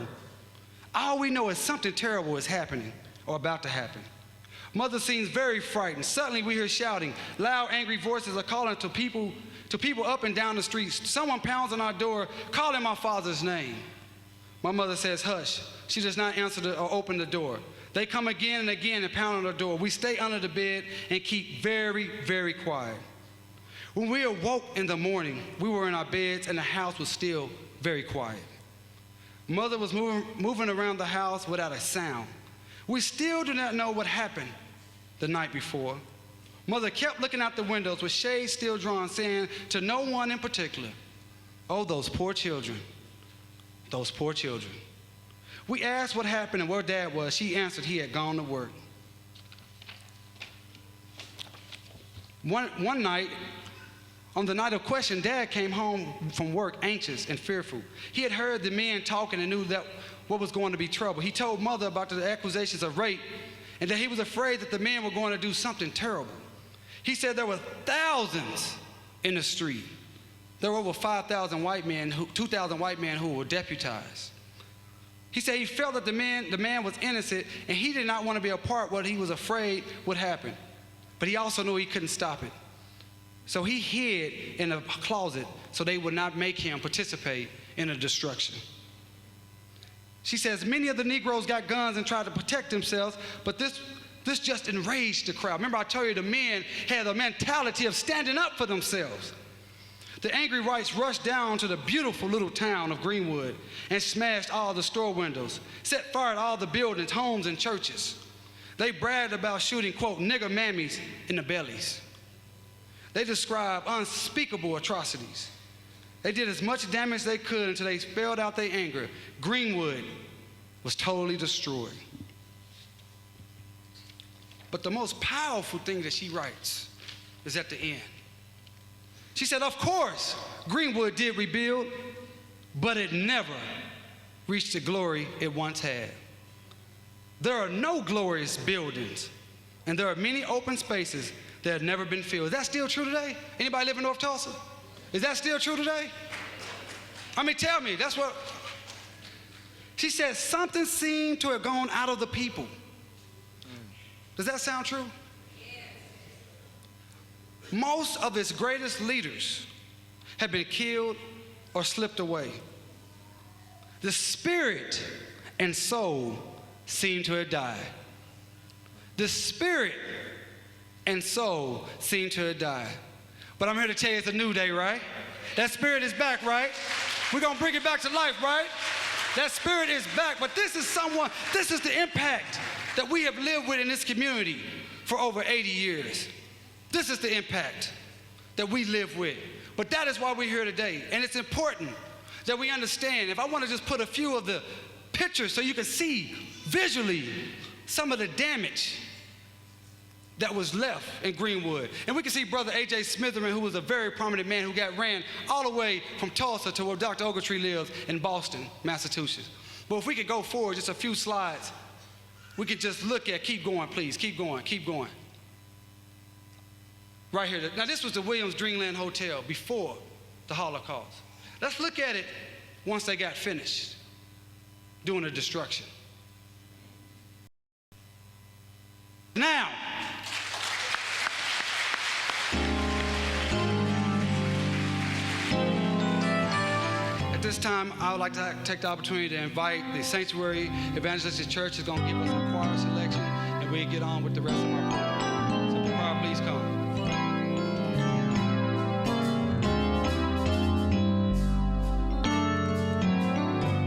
Speaker 1: all we know is something terrible is happening or about to happen. Mother seems very frightened. Suddenly we hear shouting. Loud, angry voices are calling to people up and down the streets. Someone pounds on our door, calling my father's name. My mother says, hush. She does not answer or open the door. They come again and again and pound on the door. We stay under the bed and keep very, very quiet. When we awoke in the morning, we were in our beds and the house was still very quiet. Mother was moving around the house without a sound. We still do not know what happened the night before. Mother kept looking out the windows with shades still drawn, saying to no one in particular, oh, those poor children, those poor children. We asked what happened and where Dad was. She answered he had gone to work. One night, on the night of question, Dad came home from work anxious and fearful. He had heard the men talking and knew that what was going to be trouble. He told Mother about the accusations of rape and that he was afraid that the men were going to do something terrible. He said there were thousands in the street. There were over 5,000 white men, 2,000 white men who were deputized. He said he felt that the man was innocent and he did not want to be a part of what he was afraid would happen. But he also knew he couldn't stop it. So he hid in a closet so they would not make him participate in the destruction. She says many of the Negroes got guns and tried to protect themselves, but this just enraged the crowd. Remember I told you the men had a mentality of standing up for themselves. The angry whites rushed down to the beautiful little town of Greenwood and smashed all the store windows, set fire to all the buildings, homes, and churches. They bragged about shooting, quote, nigger mammies in the bellies. They described unspeakable atrocities. They did as much damage as they could until they spelled out their anger. Greenwood was totally destroyed. But the most powerful thing that she writes is at the end. She said, of course, Greenwood did rebuild, but it never reached the glory it once had. There are no glorious buildings, and there are many open spaces that have never been filled. Is that still true today? Anybody live in North Tulsa? Is that still true today? I mean, tell me, that's what. She said, something seemed to have gone out of the people. Does that sound true? Yes. Most of its greatest leaders have been killed or slipped away. The spirit and soul seem to have died. The spirit and soul seem to have died. But I'm here to tell you it's a new day, right? That spirit is back, right? We're going to bring it back to life, right? That spirit is back. But this is the impact that we have lived with in this community for over 80 years. This is the impact that we live with. But that is why we're here today. And it's important that we understand. If I want to just put a few of the pictures so you can see visually some of the damage that was left in Greenwood. And we can see Brother A.J. Smitherman, who was a very prominent man who got ran all the way from Tulsa to where Dr. Ogletree lives in Boston, Massachusetts. But if we could go forward just a few slides, we could just look at, keep going, please, keep going, keep going. Right here. Now, this was the Williams Dreamland Hotel before the Holocaust. Let's look at it once they got finished doing the destruction. Now, at this time, I would like to take the opportunity to invite the Sanctuary Evangelistic Church is going to give us a choir selection, and we'll get on with the rest of our program. So the choir, please come.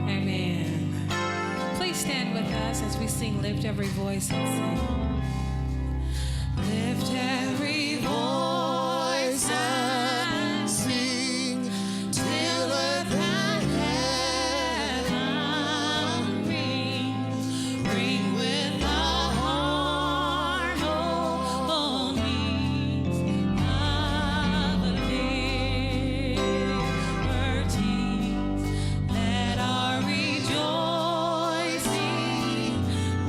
Speaker 5: Amen. Please stand with us as we sing Lift Every Voice and sing. Lift every voice and sing till earth and heaven ring with the harmonies of the liberties. Let our rejoicing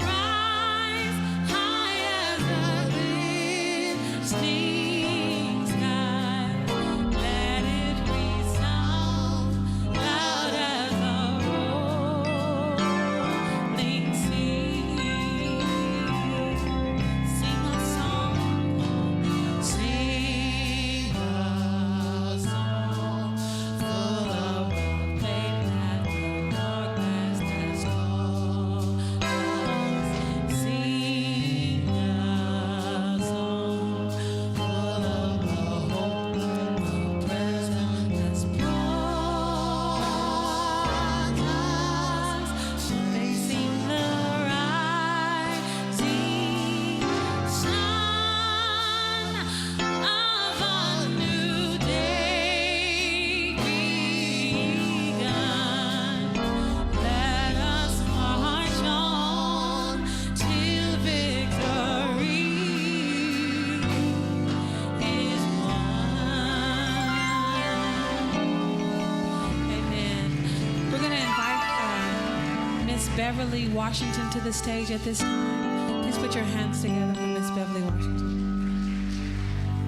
Speaker 5: rise high as the listening sky. Let it resound loud as the rolling sea. Sing a song, sing a song full of faith that the darkness has called us. Sing a song full of the hope that the present has brought us. Facing the rising sun of a new day begun. Let us march on till victory is won. Amen. We're going to invite Miss Beverly Washington to the stage at this time. Please put your hands together for Miss Beverly Washington.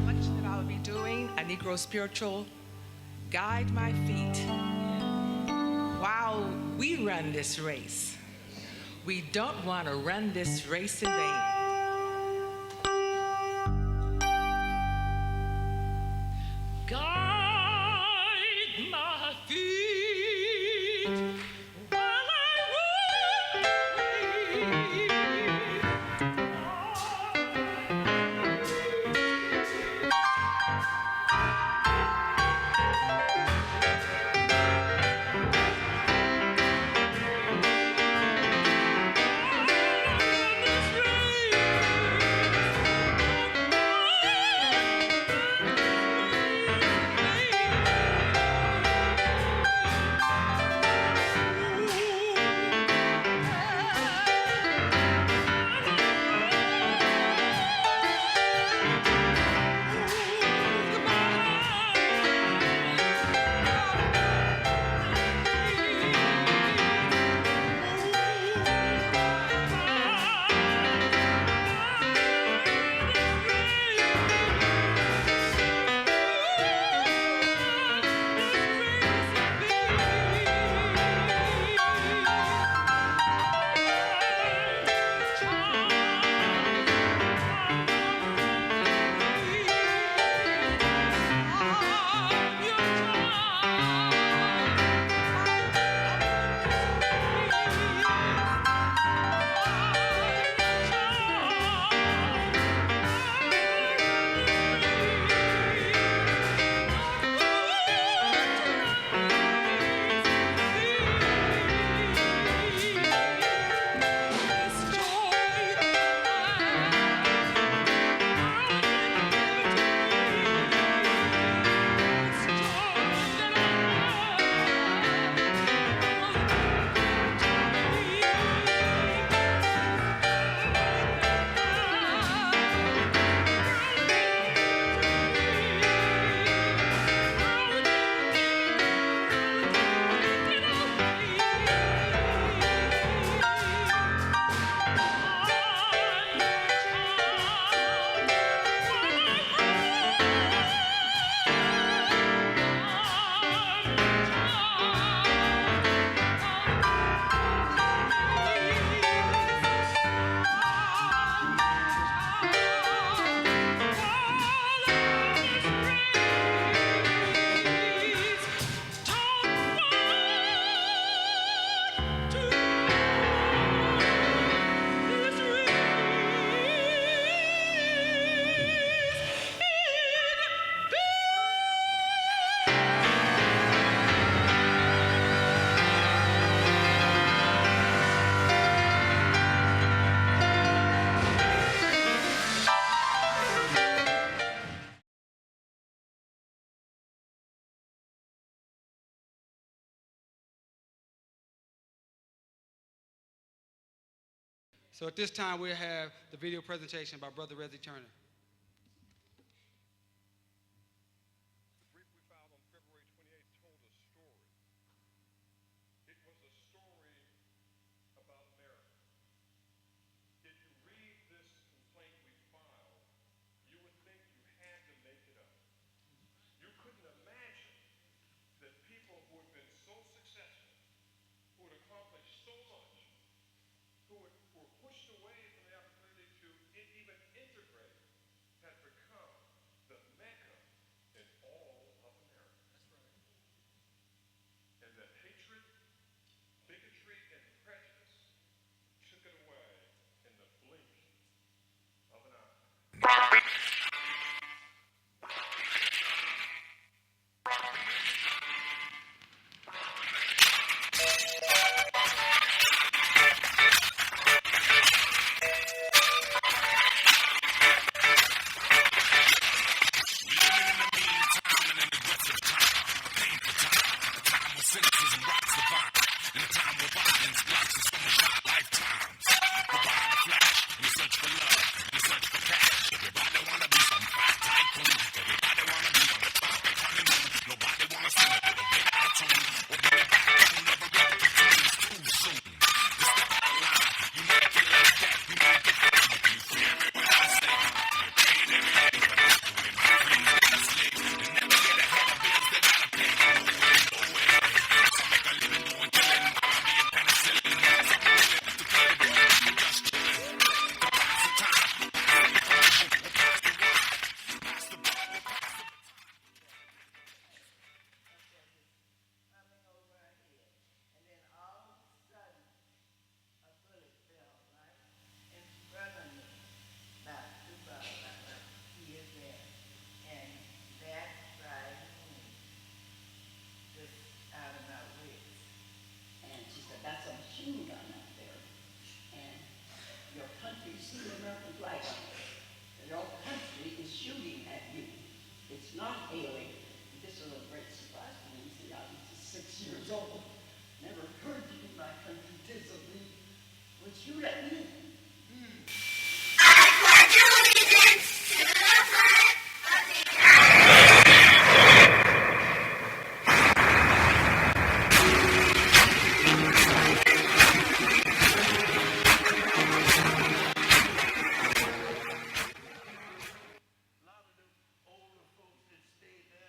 Speaker 6: Much that I'll be doing, a Negro spiritual, guide my feet while we run this race. We don't want to run this race in vain. Guide my feet while I run this race.
Speaker 1: So at this time, we'll have the video presentation by Brother Reggie Turner.
Speaker 4: The brief we filed on February 28th told a story. It was a story about America. If you read this complaint we filed, you would think you had to make it up. You couldn't imagine that people who had been so successful, who had accomplished so much, who were pushed away from the opportunity to even integrate, had become the Mecca in all of America. That's right. And that hatred, bigotry, and prejudice took it away in the blink of an eye.
Speaker 7: Older folks that stayed there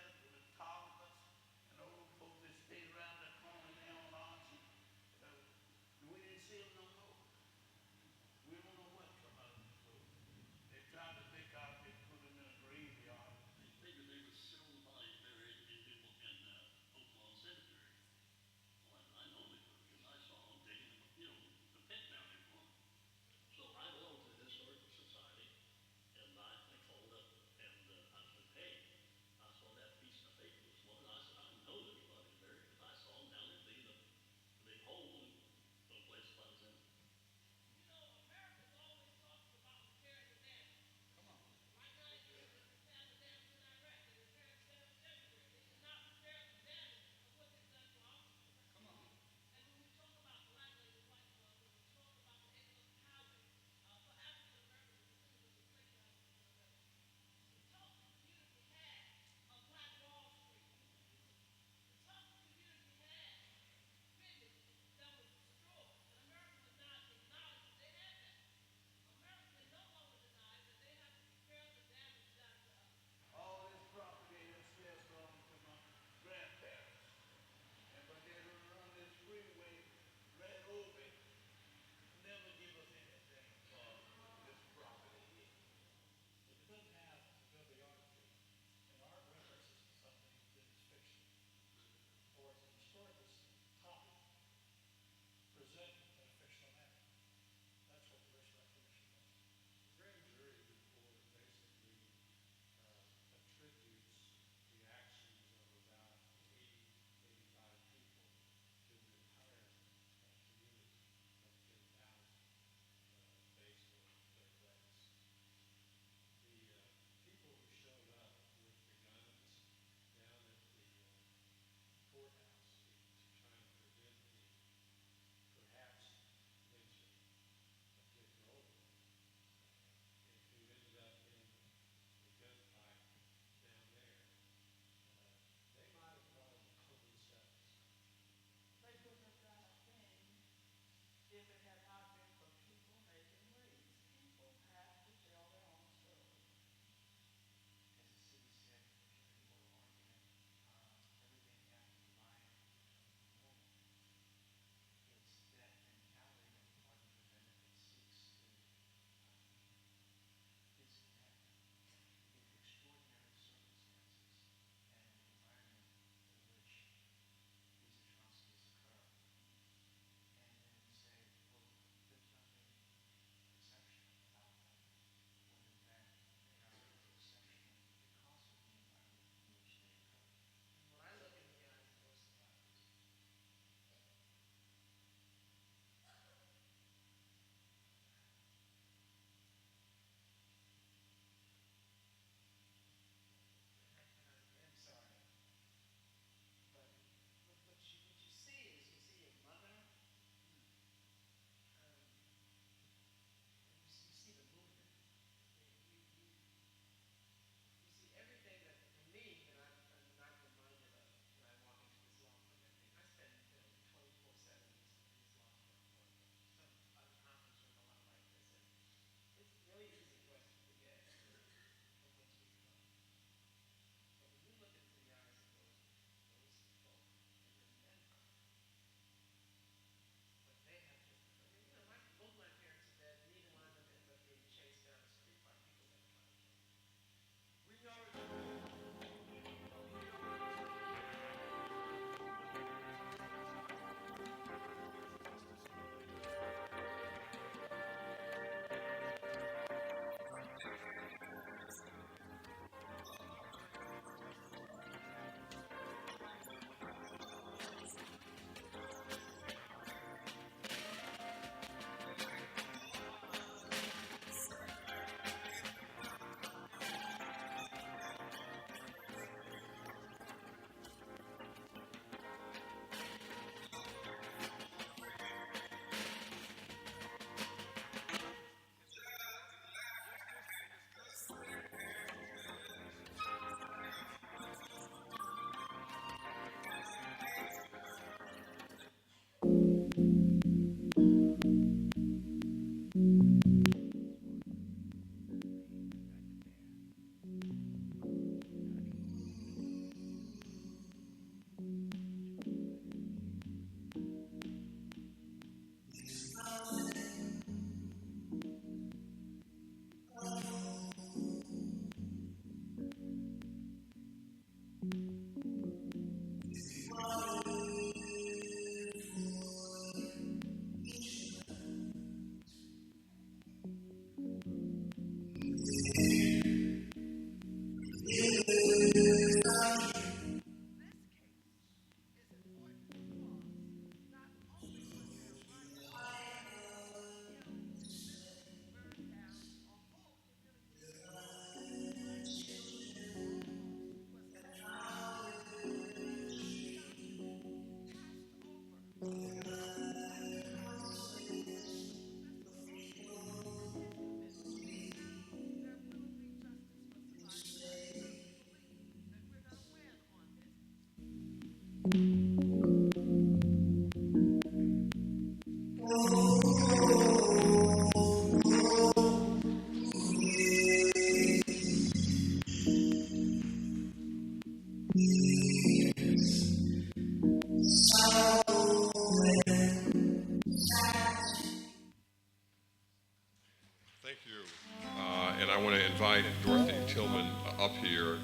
Speaker 4: invite Dorothy Tillman up here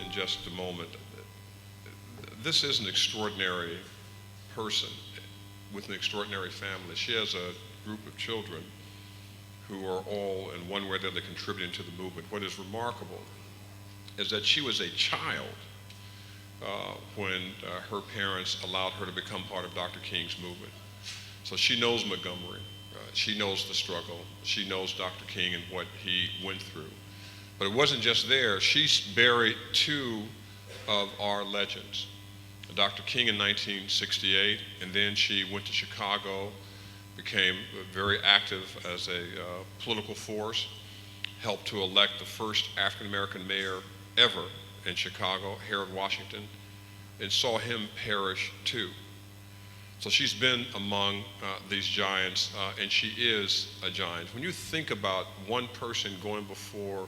Speaker 4: in just a moment. This is an extraordinary person with an extraordinary family. She has a group of children who are all in one way or the other contributing to the movement. What is remarkable is that she was a child when her parents allowed her to become part of Dr. King's movement. So she knows Montgomery. She knows the struggle. She knows Dr. King and what he went through. But it wasn't just there. She buried two of our legends. Dr. King in 1968, and then she went to Chicago, became very active as a political force, helped to elect the first African-American mayor ever in Chicago, Harold Washington, and saw him perish too. So she's been among these giants, and she is a giant. When you think about one person going before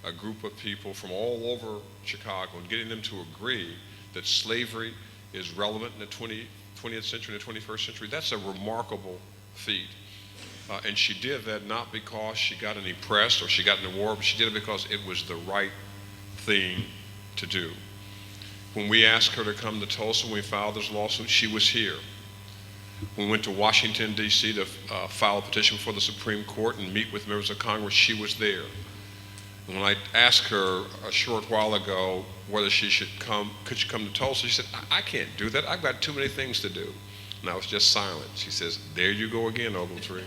Speaker 4: a group of people from all over Chicago and getting them to agree that slavery is relevant in the 20th century and the 21st century, that's a remarkable feat. And she did that not because she got any press or she got an award, but she did it because it was the right thing to do. When we asked her to come to Tulsa when we filed this lawsuit, she was here. When we went to Washington, D.C. to file a petition for the Supreme Court and meet with members of Congress, she was there. And when I asked her a short while ago whether she should come, could she come to Tulsa, she said, I can't do that. I've got too many things to do. And I was just silent. She says, there you go again, Ogletree.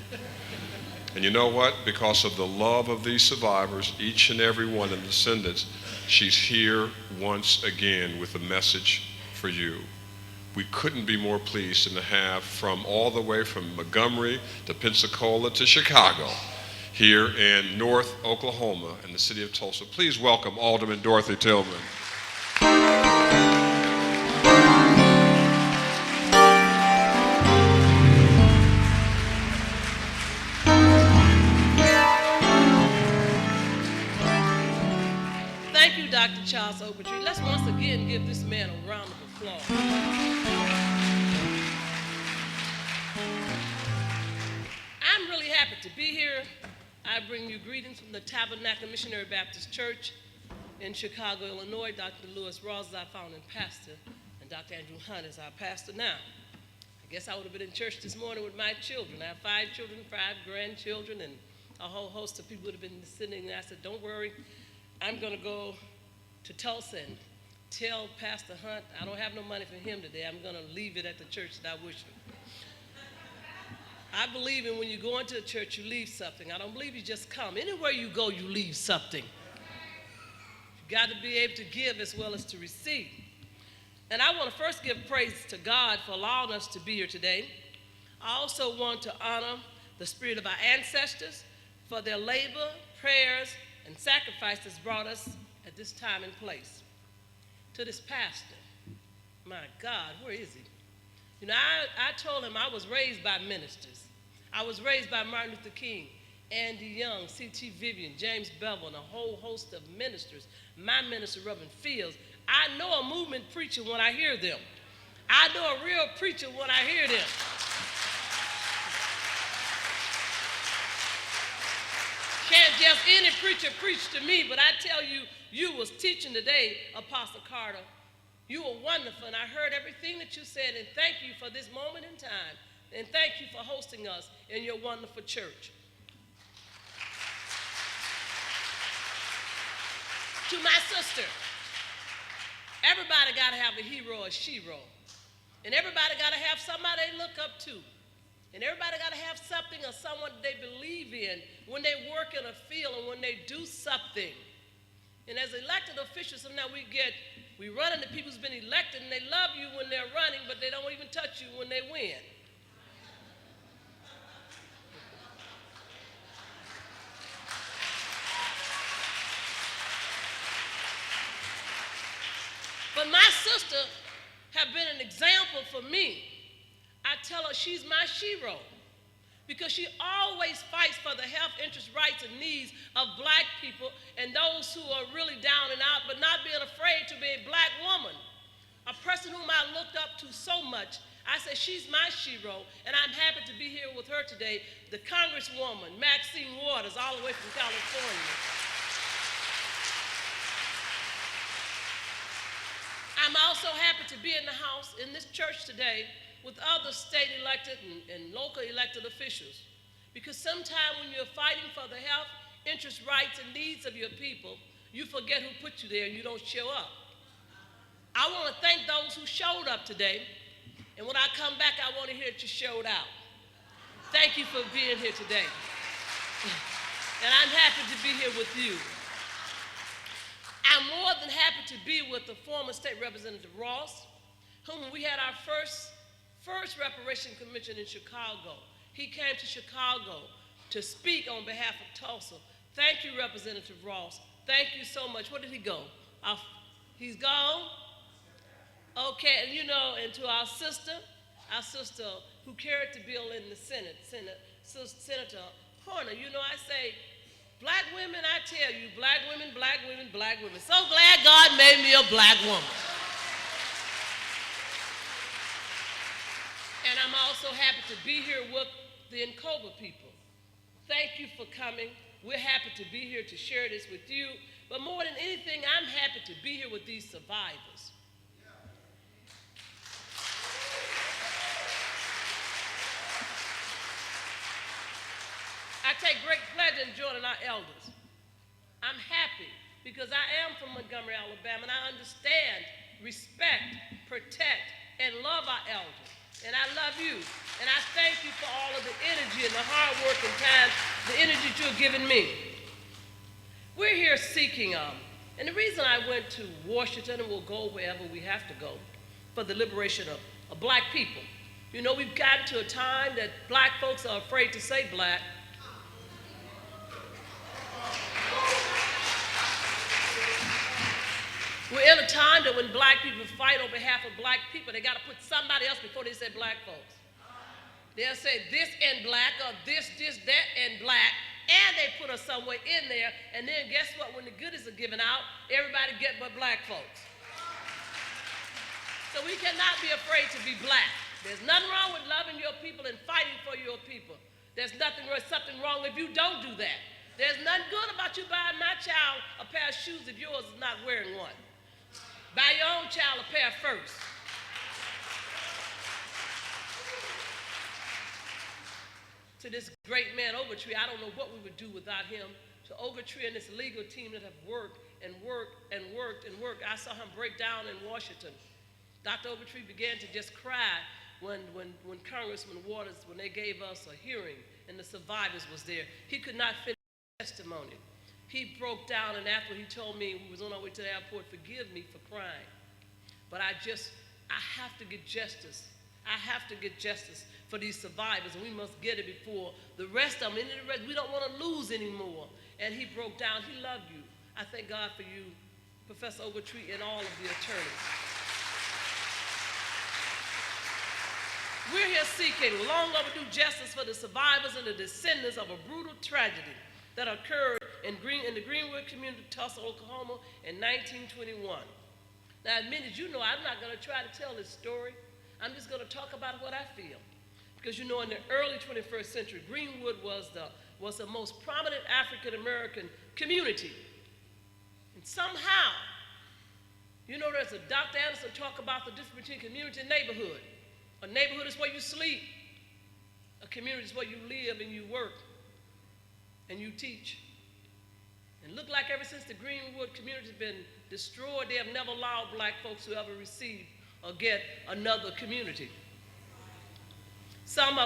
Speaker 4: And you know what? Because of the love of these survivors, each and every one of the descendants, she's here once again with a message for you. We couldn't be more pleased than to have from all the way from Montgomery to Pensacola to Chicago here in North Oklahoma in the city of Tulsa. Please welcome Alderman Dorothy Tillman.
Speaker 7: Thank you, Dr. Charles Ogletree. Let's once again give this man a round of applause. I'm really happy to be here. I bring you greetings from the Tabernacle Missionary Baptist Church in Chicago, Illinois. Dr. Lewis Ross is our founding pastor, and Dr. Andrew Hunt is our pastor now. I guess I would have been in church this morning with my children. I have 5 children, 5 grandchildren, and a whole host of people would have been sitting there. I said, don't worry, I'm going to go to Tulsa and tell Pastor Hunt I don't have no money for him today. I'm going to leave it at the church that I wish him. I believe in when you go into a church, you leave something. I don't believe you just come. Anywhere you go, you leave something. You've got to be able to give as well as to receive. And I want to first give praise to God for allowing us to be here today. I also want to honor the spirit of our ancestors for their labor, prayers, and sacrifices brought us at this time and place. To this pastor, my God, where is he? You know, I told him I was raised by ministers. I was raised by Martin Luther King, Andy Young, C.T. Vivian, James Bevel, and a whole host of ministers. My minister, Reverend Fields. I know a movement preacher when I hear them. I know a real preacher when I hear them. Can't just any preacher preach to me, but I tell you, you was teaching today, Apostle Carter. You were wonderful, and I heard everything that you said, and thank you for this moment in time, and thank you for hosting us in your wonderful church. To my sister, everybody got to have a hero or shero, and everybody got to have somebody they look up to, and everybody got to have something or someone they believe in when they work in a field and when they do something. And as elected officials, sometimes we run into people who's been elected and they love you when they're running, but they don't even touch you when they win. But my sister have been an example for me. I tell her she's my shero because she always fights for the health, interest, rights, and needs of black people and those who are really down and out, but not being afraid to be a black woman, a person whom I looked up to so much. I said, she's my shero, and I'm happy to be here with her today, the Congresswoman, Maxine Waters, all the way from California. I'm also happy to be in the house, in this church today, with other state elected and local elected officials. Because sometimes when you're fighting for the health, interest, rights, and needs of your people, you forget who put you there and you don't show up. I want to thank those who showed up today. And when I come back, I want to hear that you showed out. Thank you for being here today. And I'm happy to be here with you. I'm more than happy to be with the former State Representative Ross, whom we had our first reparation convention in Chicago. He came to Chicago to speak on behalf of Tulsa. Thank you, Representative Ross. Thank you so much. Where did he go? He's gone? Okay, and you know, and to our sister who carried the bill in the Senate, Senator Horner, you know, I say, black women, I tell you, black women, black women, black women. So glad God made me a black woman. And I'm also happy to be here with the Nkoba people. Thank you for coming. We're happy to be here to share this with you. But more than anything, I'm happy to be here with these survivors. I take great pleasure in joining our elders. I'm happy because I am from Montgomery, Alabama, and I understand, respect, protect, and love our elders. And I love you. And I thank you for all of the energy and the hard work and time, the energy that you're giving me. We're here seeking, and the reason I went to Washington, and we'll go wherever we have to go, for the liberation of black people. You know, we've gotten to a time that black folks are afraid to say black. We're in a time that when black people fight on behalf of black people, they got to put somebody else before they say black folks. They'll say this and black, or this, that, and black, and they put us somewhere in there, and then guess what? When the goodies are given out, everybody get but black folks. So we cannot be afraid to be black. There's nothing wrong with loving your people and fighting for your people. There's something wrong if you don't do that. There's nothing good about you buying my child a pair of shoes if yours is not wearing one. Buy your own child a pair first. To this great man, Ogletree, I don't know what we would do without him. To Ogletree and this legal team that have worked and worked and worked and worked. I saw him break down in Washington. Dr. Ogletree began to just cry when Congressman Waters, when they gave us a hearing and the survivors was there. He could not finish testimony. He broke down, and after he told me we was on our way to the airport, forgive me for crying. But I have to get justice. I have to get justice for these survivors, and we must get it before the rest of them. And the rest, we don't want to lose anymore. And he broke down. He loved you. I thank God for you, Professor Ogletree, and all of the attorneys. We're here seeking long overdue justice for the survivors and the descendants of a brutal tragedy that occurred in the Greenwood community of Tulsa, Oklahoma in 1921. Now, as you know, I'm not going to try to tell this story. I'm just going to talk about what I feel. Because you know, in the early 21st century, Greenwood was the most prominent African-American community. And somehow, you know, there's a Dr. Anderson talk about the difference between community and neighborhood. A neighborhood is where you sleep. A community is where you live and you work and you teach. And look like ever since the Greenwood community has been destroyed, they have never allowed black folks to ever receive or get another community. Some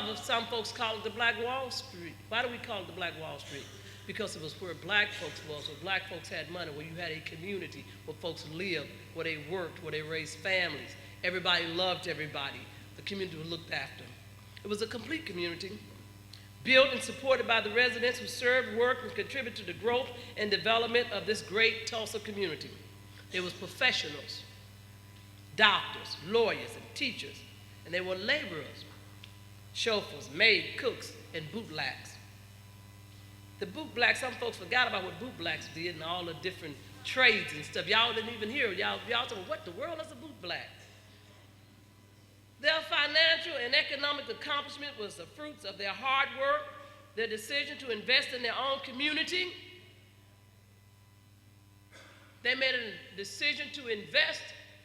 Speaker 7: folks call it the Black Wall Street. Why do we call it the Black Wall Street? Because it was where black folks was, where black folks had money, where you had a community where folks lived, where they worked, where they raised families. Everybody loved everybody. The community was looked after. It was a complete community, built and supported by the residents who served, worked, and contributed to the growth and development of this great Tulsa community. There was professionals, doctors, lawyers, and teachers, and they were laborers, chauffeurs, maids, cooks, and bootblacks. The bootblacks, some folks forgot about what bootblacks did and all the different trades and stuff. Y'all didn't even hear. Y'all said, well, what the world is a bootblack? Their financial and economic accomplishment was the fruits of their hard work, their decision to invest in their own community. They made a decision to invest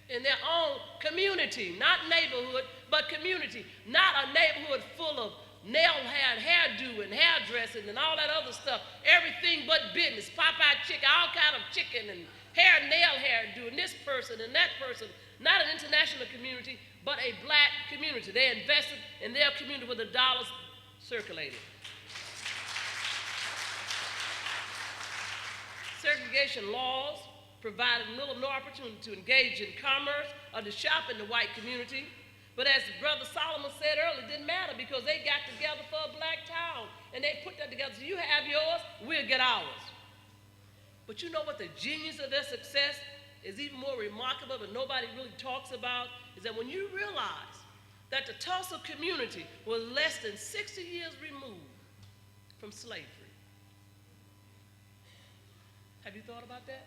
Speaker 7: in their own community, not neighborhood, but community, not a neighborhood full of hairdo and hairdressing and all that other stuff, everything but business, Popeye chicken, all kind of chicken and nail hairdo, and this person and that person, not an international community, but a black community. They invested in their community where the dollars circulated. Segregation laws provided little no opportunity to engage in commerce or to shop in the white community. But as Brother Solomon said earlier, it didn't matter because they got together for a black town and they put that together. So you have yours, we'll get ours. But you know what the genius of their success is even more remarkable, but nobody really talks about, is that when you realize that the Tulsa community was less than 60 years removed from slavery. Have you thought about that?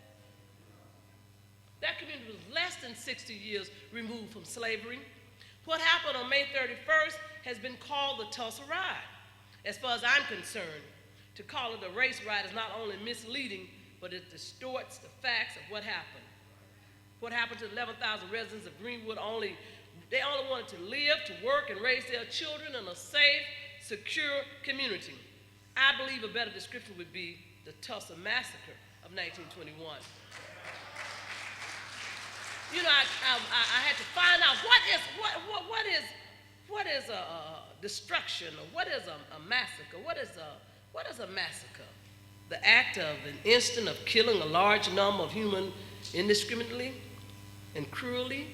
Speaker 7: That community was less than 60 years removed from slavery. What happened on May 31st has been called the Tulsa Ride. As far as I'm concerned, to call it a race ride is not only misleading, but it distorts the facts of what happened. What happened to 11,000 residents of Greenwood? They only wanted to live, to work, and raise their children in a safe, secure community. I believe a better description would be the Tulsa Massacre of 1921. You know, I had to find out what is a destruction, or what is a massacre? What is a massacre? The act of an instant of killing a large number of humans indiscriminately and cruelly.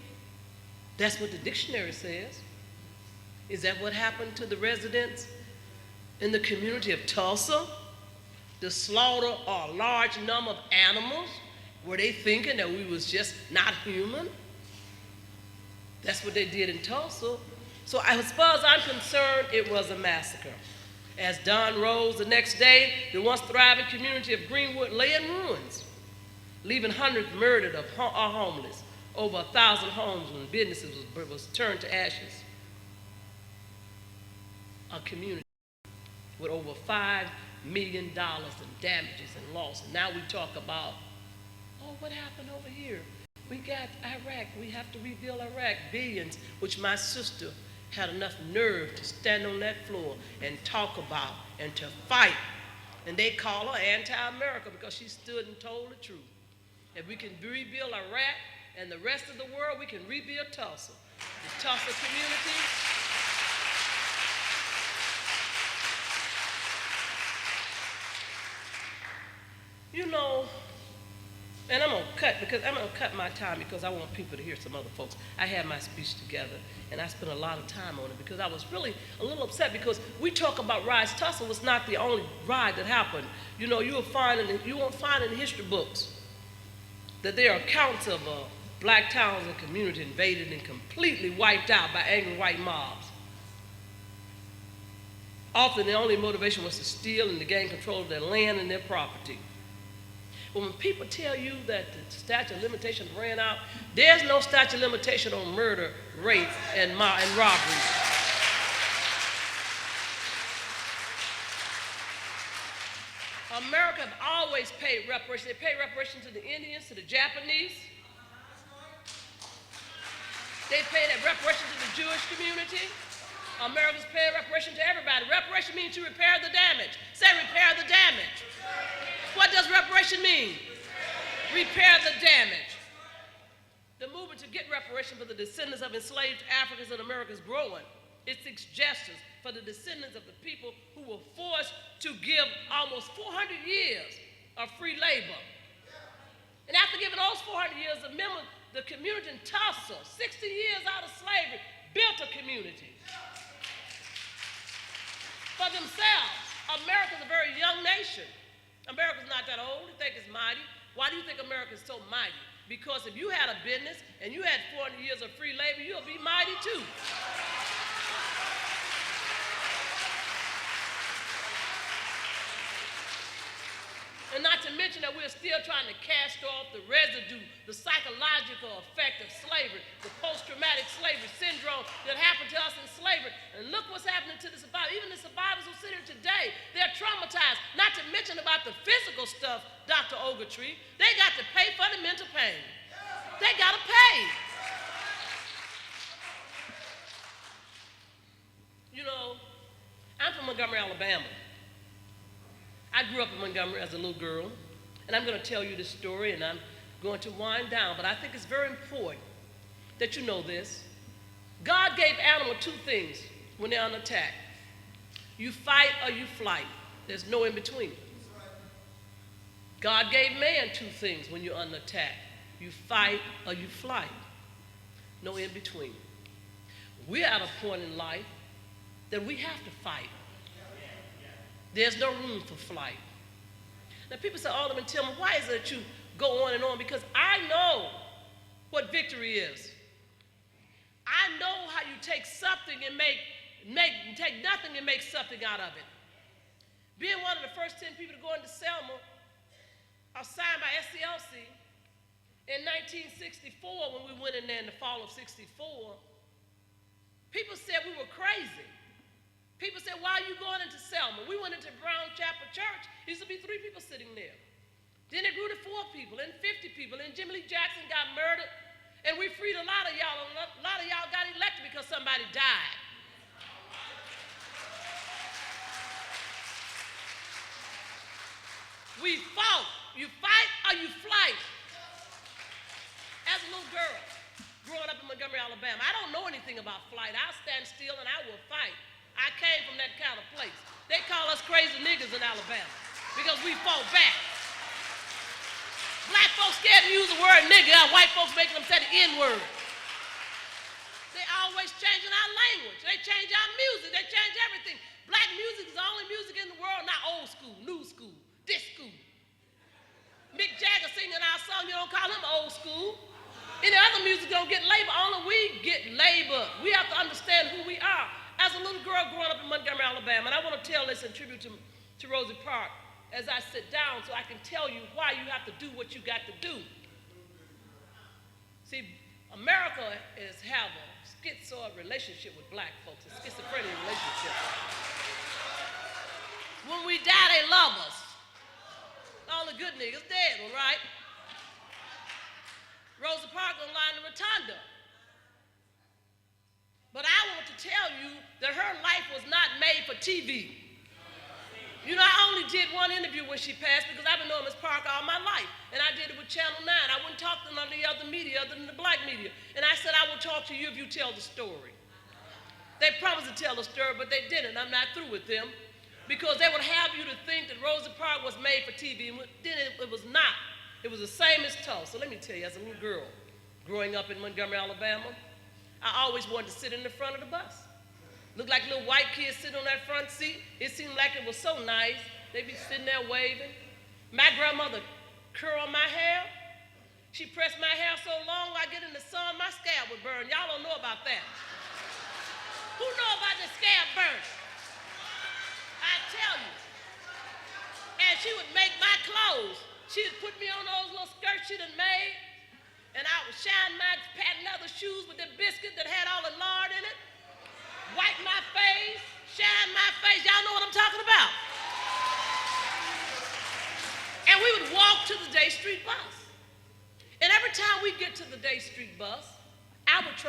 Speaker 7: That's what the dictionary says. Is that what happened to the residents in the community of Tulsa? The slaughter of a large number of animals? Were they thinking that we was just not human? That's what they did in Tulsa. So as far as I'm concerned, it was a massacre. As dawn rose the next day, the once thriving community of Greenwood lay in ruins, leaving hundreds murdered or homeless. Over 1,000 homes and businesses was turned to ashes. A community with over $5 million in damages and loss. And now we talk about, oh, what happened over here? We got Iraq. We have to rebuild Iraq. Billions, which my sister had enough nerve to stand on that floor and talk about and to fight. And they call her anti-America because she stood and told the truth. If we can rebuild Iraq and the rest of the world, we can rebuild Tulsa. The Tulsa community. You know, and I'm gonna cut my time because I want people to hear some other folks. I had my speech together and I spent a lot of time on it because I was really a little upset because we talk about rides. Tulsa was not the only ride that happened. You know, you won't find in the history books that there are accounts of black towns and communities invaded and completely wiped out by angry white mobs. Often the only motivation was to steal and to gain control of their land and their property. But when people tell you that the statute of limitations ran out, there's no statute of limitation on murder, rape, and robbery. America have always paid reparations. They paid reparations to the Indians, to the Japanese. They paid that reparation to the Jewish community. America's paid reparation to everybody. Reparation means to repair the damage. Say repair the damage. What does reparation mean? Repair the damage. The movement to get reparation for the descendants of enslaved Africans in America is growing. It seeks justice for the descendants of the people who were forced to give almost 400 years of free labor. And after giving those 400 years, the community in Tulsa, 60 years out of slavery, built a community for themselves. America's a very young nation. America's not that old. You think it's mighty. Why do you think America is so mighty? Because if you had a business and you had 400 years of free labor, you'll be mighty too. And not to mention that we're still trying to cast off the residue, the psychological effect of slavery, the post-traumatic slavery syndrome that happened to us in slavery. And look what's happening to the survivors. Even the survivors who sit here today, they're traumatized. Not to mention about the physical stuff, Dr. Ogletree. They got to pay for the mental pain. They got to pay. You know, I'm from Montgomery, Alabama. I grew up in Montgomery as a little girl, and I'm going to tell you this story, and I'm going to wind down, but I think it's very important that you know this. God gave animals two things when they're on attack. You fight or you flight. There's no in between. God gave man two things when you're under attack. You fight or you flight. No in between. We're at a point in life that we have to fight. There's no room for flight. Now people say, Alderman Tillman, why is it that you go on and on? Because I know what victory is. I know how you take something and take nothing and make something out of it. Being one of the first 10 people to go into Selma, I was signed by SCLC in 1964 when we went in there in the fall of 64. People said we were crazy. People said, why are you going into Selma? We went into Brown Chapel Church. There used to be 3 people sitting there. Then it grew to 4 people and 50 people. And Jimmy Lee Jackson got murdered. And we freed a lot of y'all. A lot of y'all got elected because somebody died. We fought. You fight or you flight. As a little girl, growing up in Montgomery, Alabama, I don't know anything about flight. I'll stand still and I will fight. I came from that kind of place. They call us crazy niggas in Alabama because we fought back. Black folks scared to use the word nigga, white folks making them say the N-word. They always changing our language. They change our music. They change everything. Black music is the only music in the world, not old school, new school, this school. Mick Jagger singing our song, you don't call him old school. Any other music don't get labor, only we get labor. We have to understand who we are. As a little girl growing up in Montgomery, Alabama, and I want to tell this in tribute to Rosie Park as I sit down so I can tell you why you have to do what you got to do. See, America have a schizoid relationship with black folks, a schizophrenia relationship. When we die, they love us. All the good niggas dead, all right? Rosa Parks gonna lie in the rotunda. But I want to tell you that her life was not made for TV. You know, I only did one interview when she passed because I've been knowing Ms. Park all my life. And I did it with Channel 9. I wouldn't talk to none of the other media other than the black media. And I said, I will talk to you if you tell the story. They promised to tell the story, but they didn't. I'm not through with them because they would have you to think that Rosa Parks was made for TV. And then it was not. It was the same as Tulsa. So let me tell you, as a little girl growing up in Montgomery, Alabama, I always wanted to sit in the front of the bus. Looked like little white kids sitting on that front seat. It seemed like it was so nice. They'd be sitting there waving. My grandmother curled my hair. She pressed my hair so long, I get in the sun, my scalp would burn. Y'all don't know about that. Who know about the scalp burn? I tell you. And she would make my clothes. She would put me on those little skirts she done made. And I would shine my patent leather shoes with the biscuit that had all the lard in it, wipe my face, shine my face. Y'all know what I'm talking about. And we would walk to the Day Street bus. And every time we get to the Day Street bus,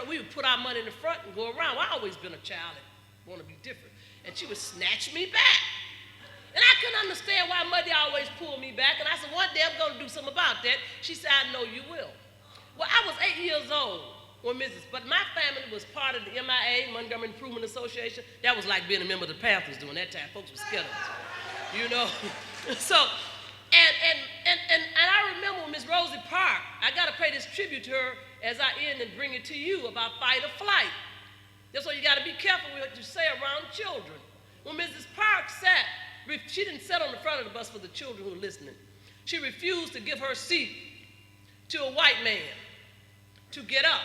Speaker 7: we would put our money in the front and go around. Well, I've always been a child that wanted to be different. And she would snatch me back. And I couldn't understand why Mother always pulled me back. And I said, one day I'm going to do something about that. She said, I know you will. Well, I was 8 years old when but my family was part of the MIA, Montgomery Improvement Association. That was like being a member of the Panthers during that time. Folks were scared of us, you know. So, and I remember when Miss Rosie Park, I got to pay this tribute to her as I end and bring it to you about fight or flight. That's why you got to be careful with what you say around children. When Mrs. Park sat, she didn't sit on the front of the bus for the children who were listening. She refused to give her seat to a white man to get up.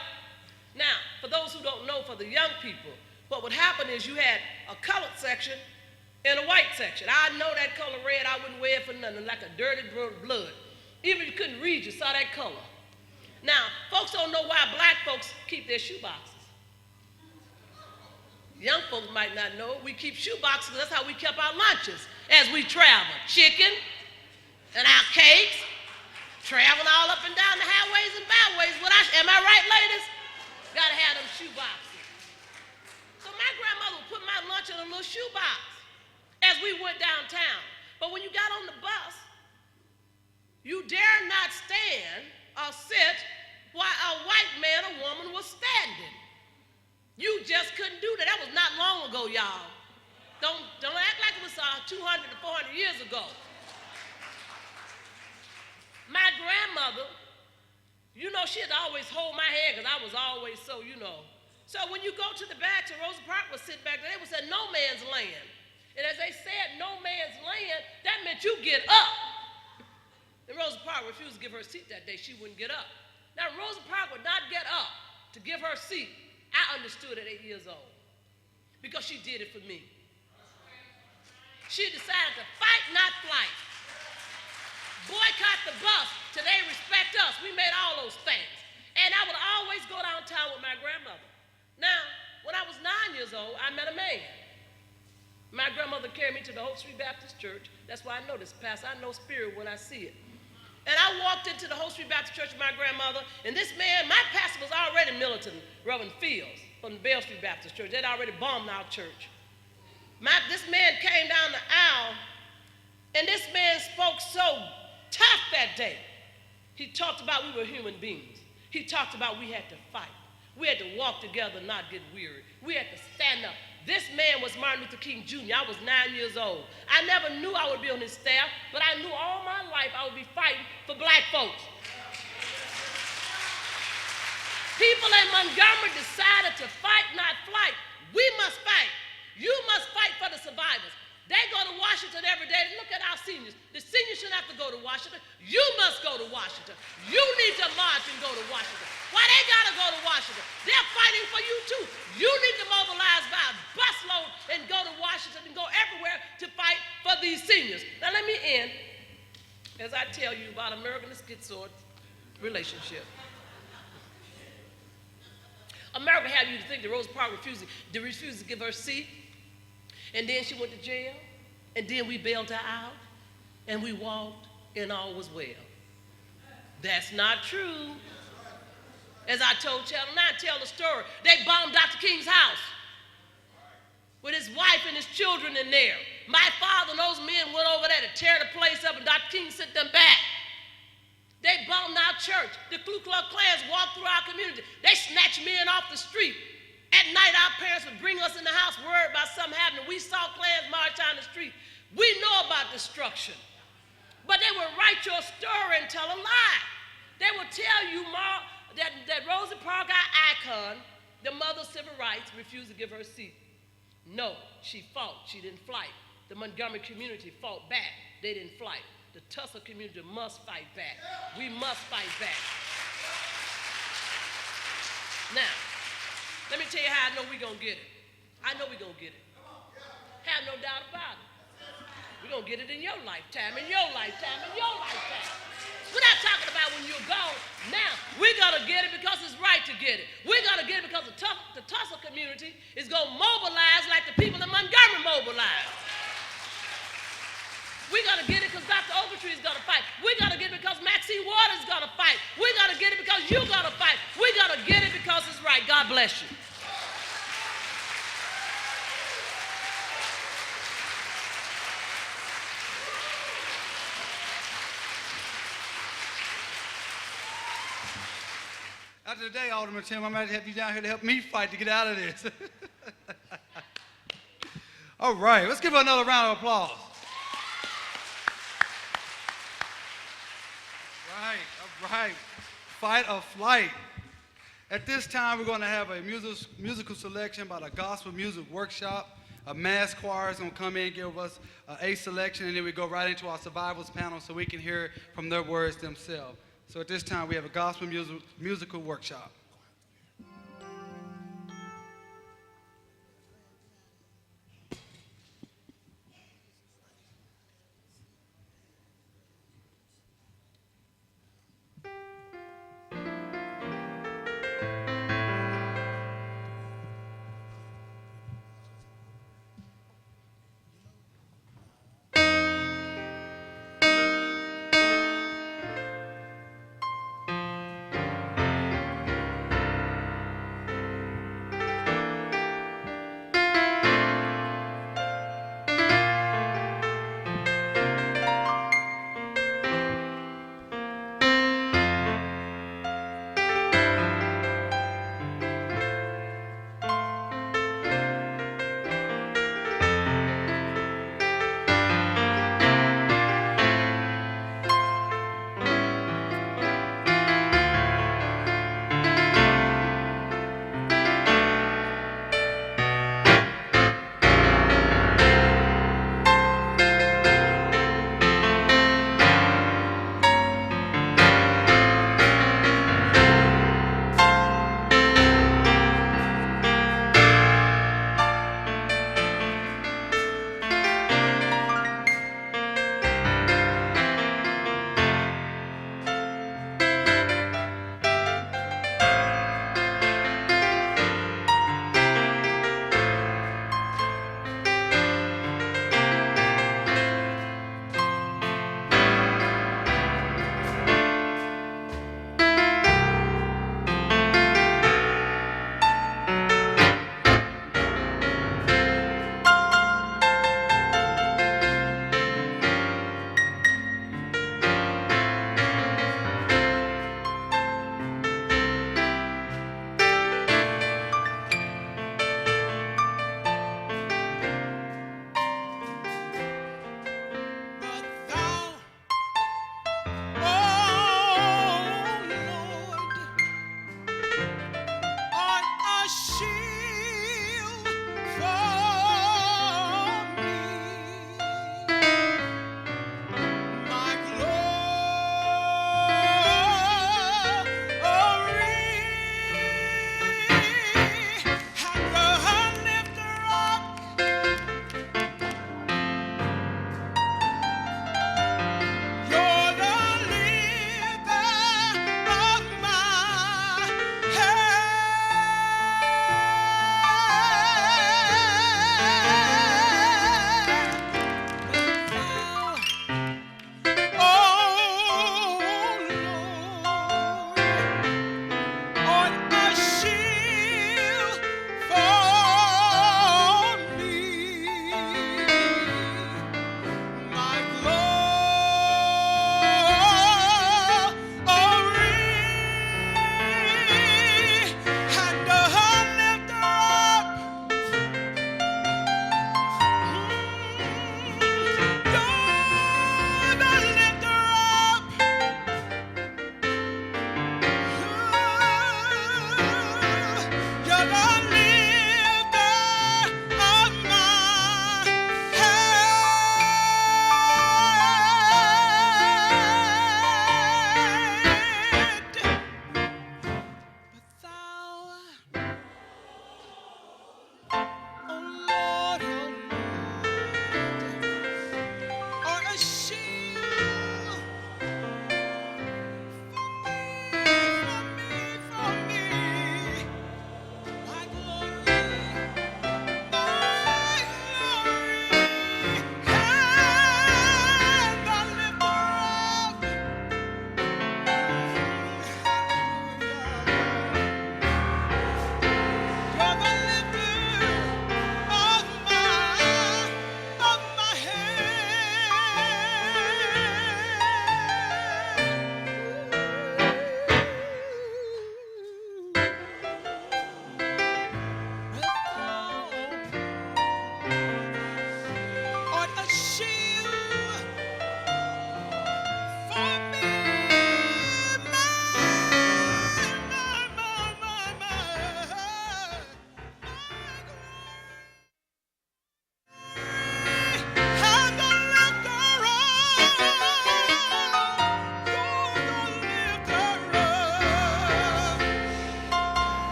Speaker 7: Now, for those who don't know, for the young people, what would happen is you had a colored section in a white section. I know that color red. I wouldn't wear it for nothing, like a dirty blood. Even if you couldn't read, you saw that color. Now, folks don't know why black folks keep their shoe boxes. Young folks might not know. We keep shoe boxes. That's how we kept our lunches as we traveled. Chicken and our cakes, traveling all up and down the highways and byways. Am I right, ladies? Gotta have them shoe boxes. So my grandmother would put my lunch in a little shoe box as we went downtown. But when you got on the bus, you dare not stand or sit while a white man or woman was standing. You just couldn't do that. That was not long ago, y'all. Don't act like it was 200 to 400 years ago. My grandmother, she'd always hold my hand because I was always so. So when you go to the back, to Rosa Parks would sit back there, they would say no man's land. And as they said no man's land, that meant you get up. And Rosa Parks refused to give her a seat that day. She wouldn't get up. Now, Rosa Parks would not get up to give her seat. I understood at 8 years old because she did it for me. She decided to fight, not flight. Boycott the bus till they respect us. We made all those things. And I would always go downtown with my grandmother. Now, when I was 9 years old, I met a man. My grandmother carried me to the Hope Street Baptist Church. That's why I know this, Pastor. I know spirit when I see it. And I walked into the Hope Street Baptist Church with my grandmother, and this man, my pastor was already militant, Reverend Fields from the Bell Street Baptist Church. They'd already bombed our church. This man came down the aisle, and this man spoke so tough that day. He talked about we were human beings. He talked about we had to fight. We had to walk together, not get weary. We had to stand up. This man was Martin Luther King Jr. I was 9 years old. I never knew I would be on his staff, but I knew all my life I would be fighting for black folks. People in Montgomery decided to fight, not flight. We must fight. You must fight for the survivors. They go to Washington every day. Look at our seniors. The seniors shouldn't have to go to Washington. You must go to Washington. You need to march and go to Washington. Why they gotta go to Washington? They're fighting for you too. You need to mobilize by a busload and go to Washington and go everywhere to fight for these seniors. Now let me end as I tell you about American and schizoid relationship. America had you to think that Rosa Parks refused to give her seat, and then she went to jail, and then we bailed her out, and we walked, and all was well. That's not true. As I told Channel 9, tell the story. They bombed Dr. King's house with his wife and his children in there. My father and those men went over there to tear the place up, and Dr. King sent them back. They bombed our church. The Ku Klux Klans walked through our community. They snatched men off the street. At night, our parents would bring us in the house worried about something happening. We saw Klans march down the street. We know about destruction. But they would write your story and tell a lie. They would tell you that Rosa Parks, our icon, the mother of civil rights, refused to give her a seat. No, she fought. She didn't flight. The Montgomery community fought back. They didn't flight. The Tulsa community must fight back. We must fight back. Now, let me tell you how I know we're going to get it. I know we're going to get it. Have no doubt about it. We're going to get it in your lifetime, in your lifetime, in your lifetime. We're not talking about when you're gone. Now, we're going to get it because it's right to get it. We're going to get it because the Tulsa community is going to mobilize like the people in Montgomery mobilized. We're going to get it because Dr. Ogletree is going to fight. We're going to get it because Maxine Waters is going to fight. We're going to get it because you're going to fight. We're going to get it because it's right. God bless you.
Speaker 1: After today, Alderman Tim, I might have you down here to help me fight to get out of this. All right, let's give her another round of applause. All right. Fight or flight. At this time, we're going to have a musical selection by the Gospel Music Workshop. A mass choir is going to come in and give us a selection, and then we go right into our survivors panel so we can hear from their words themselves. So at this time, we have a Gospel Musical Workshop.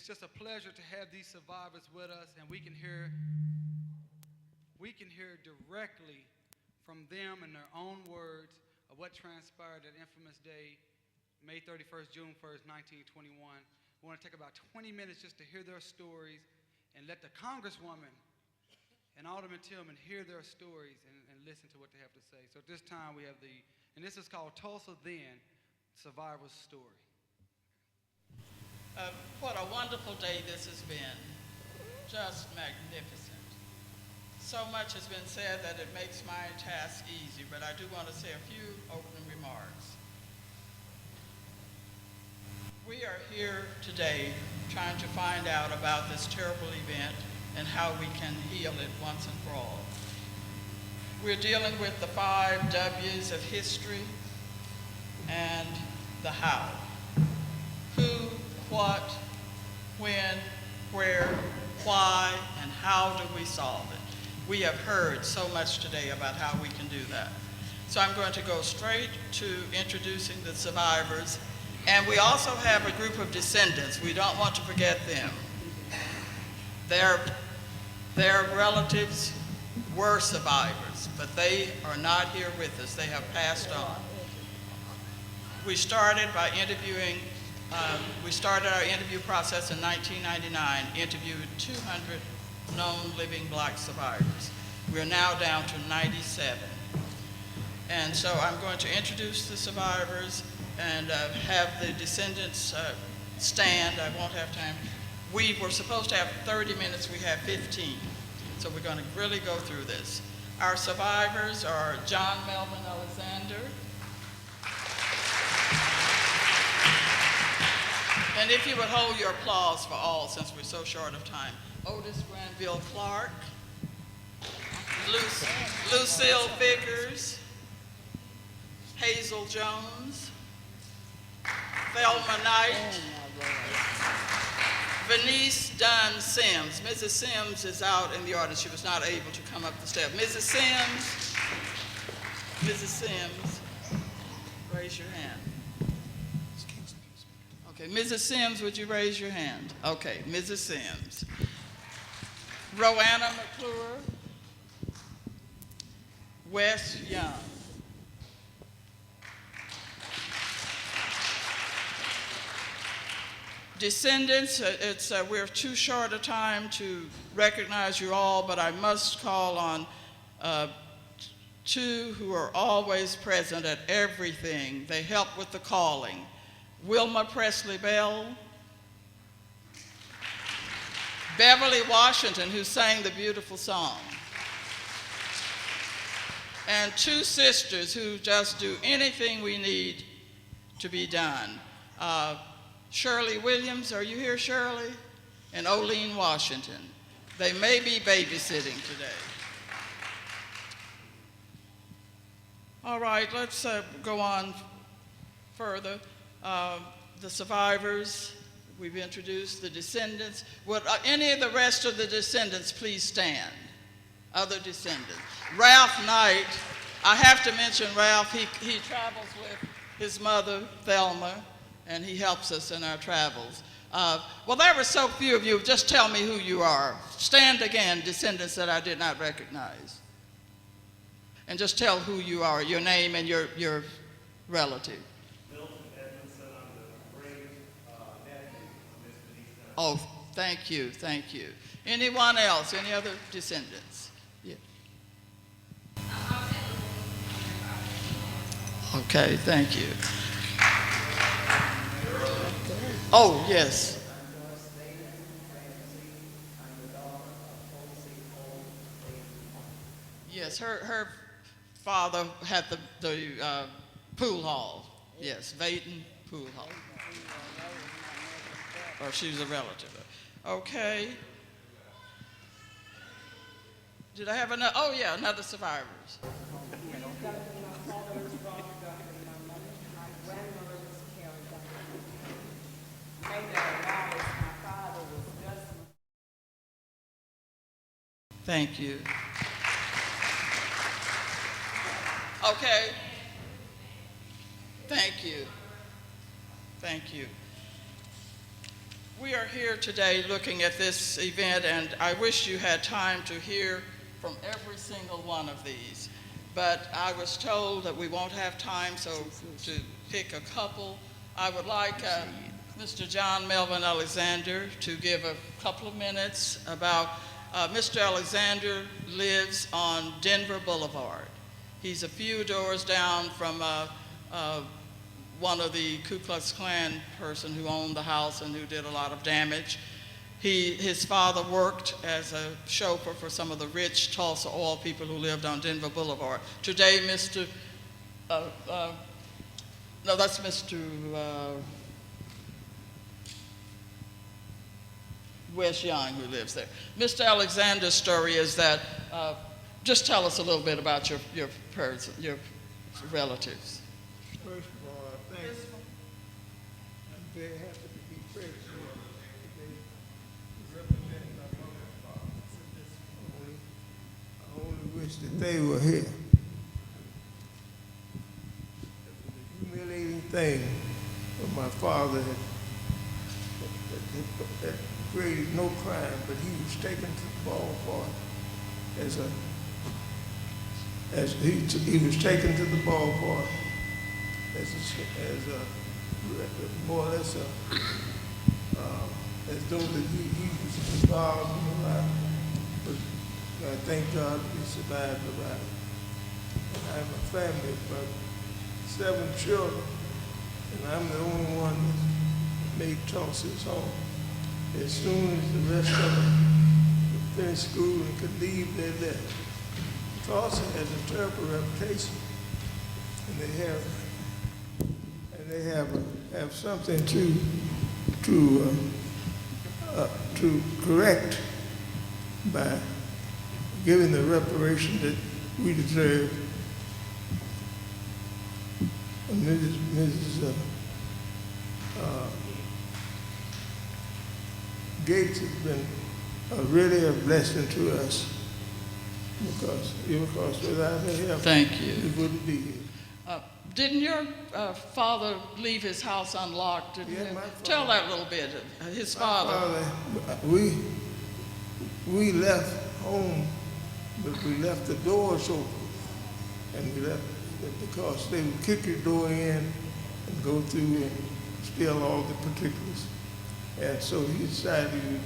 Speaker 1: it's just a pleasure to have these survivors with us, and we can hear directly from them in their own words of what transpired that infamous day, May 31st, June 1st, 1921. We want to take about 20 minutes just to hear their stories and let the Congresswoman and Alderman Tillman hear their stories and listen to what they have to say. So at this time we have and this is called Tulsa Then, Survivor's Story.
Speaker 8: What a wonderful day this has been. Just magnificent. So much has been said that it makes my task easy, but I do want to say a few opening remarks. We are here today trying to find out about this terrible event and how we can heal it once and for all. We're dealing with the 5 W's of history and the how. Who, what, when, where, why, and how do we solve it? We have heard so much today about how we can do that. So I'm going to go straight to introducing the survivors. And we also have a group of descendants. We don't want to forget them. Their relatives were survivors, but they are not here with us. They have passed on. We started by interviewing, we started our interview process in 1999, interviewed 200 known living black survivors. We're now down to 97. And so I'm going to introduce the survivors and have the descendants stand. I won't have time. We were supposed to have 30 minutes, we have 15. So we're going to really go through this. Our survivors are John Melvin Alexander. And if you would hold your applause for all, since we're so short of time. Otis Granville Clark, Lucille Vickers, Hazel Jones, Thelma Knight, Venice Dunn Sims. Mrs. Sims is out in the audience. She was not able to come up the steps. Mrs. Sims, raise your hand. Okay, Mrs. Sims, would you raise your hand? Okay, Mrs. Sims. Roanna McClure, Wes Young. Descendants, we're too short a time to recognize you all, but I must call on 2 who are always present at everything. They help with the calling. Wilma Presley Bell, Beverly Washington, who sang the beautiful song, and 2 sisters who just do anything we need to be done. Shirley Williams, are you here, Shirley? And Olene Washington. They may be babysitting today. All right, let's go on further. The survivors, we've introduced the descendants. Would any of the rest of the descendants please stand? Other descendants. Ralph Knight, I have to mention Ralph, he travels with his mother, Thelma, and he helps us in our travels. Well, there were so few of you, just tell me who you are. Stand again, descendants that I did not recognize. And just tell who you are, your name and your relative. Oh, thank you, thank you. Anyone else, any other descendants? Yeah. Okay, thank you. Oh, yes. Yes, her father had the pool hall. Yes, Vaden Pool Hall. Or she was a relative. Okay. Did I have another? Oh, yeah, another survivors. Thank you. Okay. Thank you. Thank you. We are here today looking at this event, and I wish you had time to hear from every single one of these. But I was told that we won't have time, so to pick a couple, I would like Mr. John Melvin Alexander to give a couple of minutes about Mr. Alexander lives on Denver Boulevard. He's a few doors down from one of the Ku Klux Klan person who owned the house and who did a lot of damage. His father worked as a chauffeur for some of the rich Tulsa oil people who lived on Denver Boulevard. Today, that's Mr. Wes Young who lives there. Mr. Alexander's story is that, just tell us a little bit about your relatives.
Speaker 9: First of all, I think I'm very happy to be present here today representing my mother and father. I only wish that they were here. It was a humiliating thing that my father had created no crime, but he was taken to the ballpark he was taken to the ballpark as more or less as though that he was involved in the life. But I thank God he survived the life. And I have a family of about 7 children, and I'm the only one that made Tulsa his home. As soon as the rest of them finished school and could leave, they left. Tulsa has a terrible reputation, and they have something to correct by giving the reparation that we deserve. And Mrs. Gates has been really a blessing to us because without her help,
Speaker 8: Thank you.
Speaker 9: we wouldn't be here.
Speaker 8: Didn't your father leave his house unlocked?
Speaker 9: Yeah, my father.
Speaker 8: Tell that a little bit. His father.
Speaker 9: We left home, but we left the doors open, and we left because they would kick your door in and go through and steal all the particulars. And so he decided he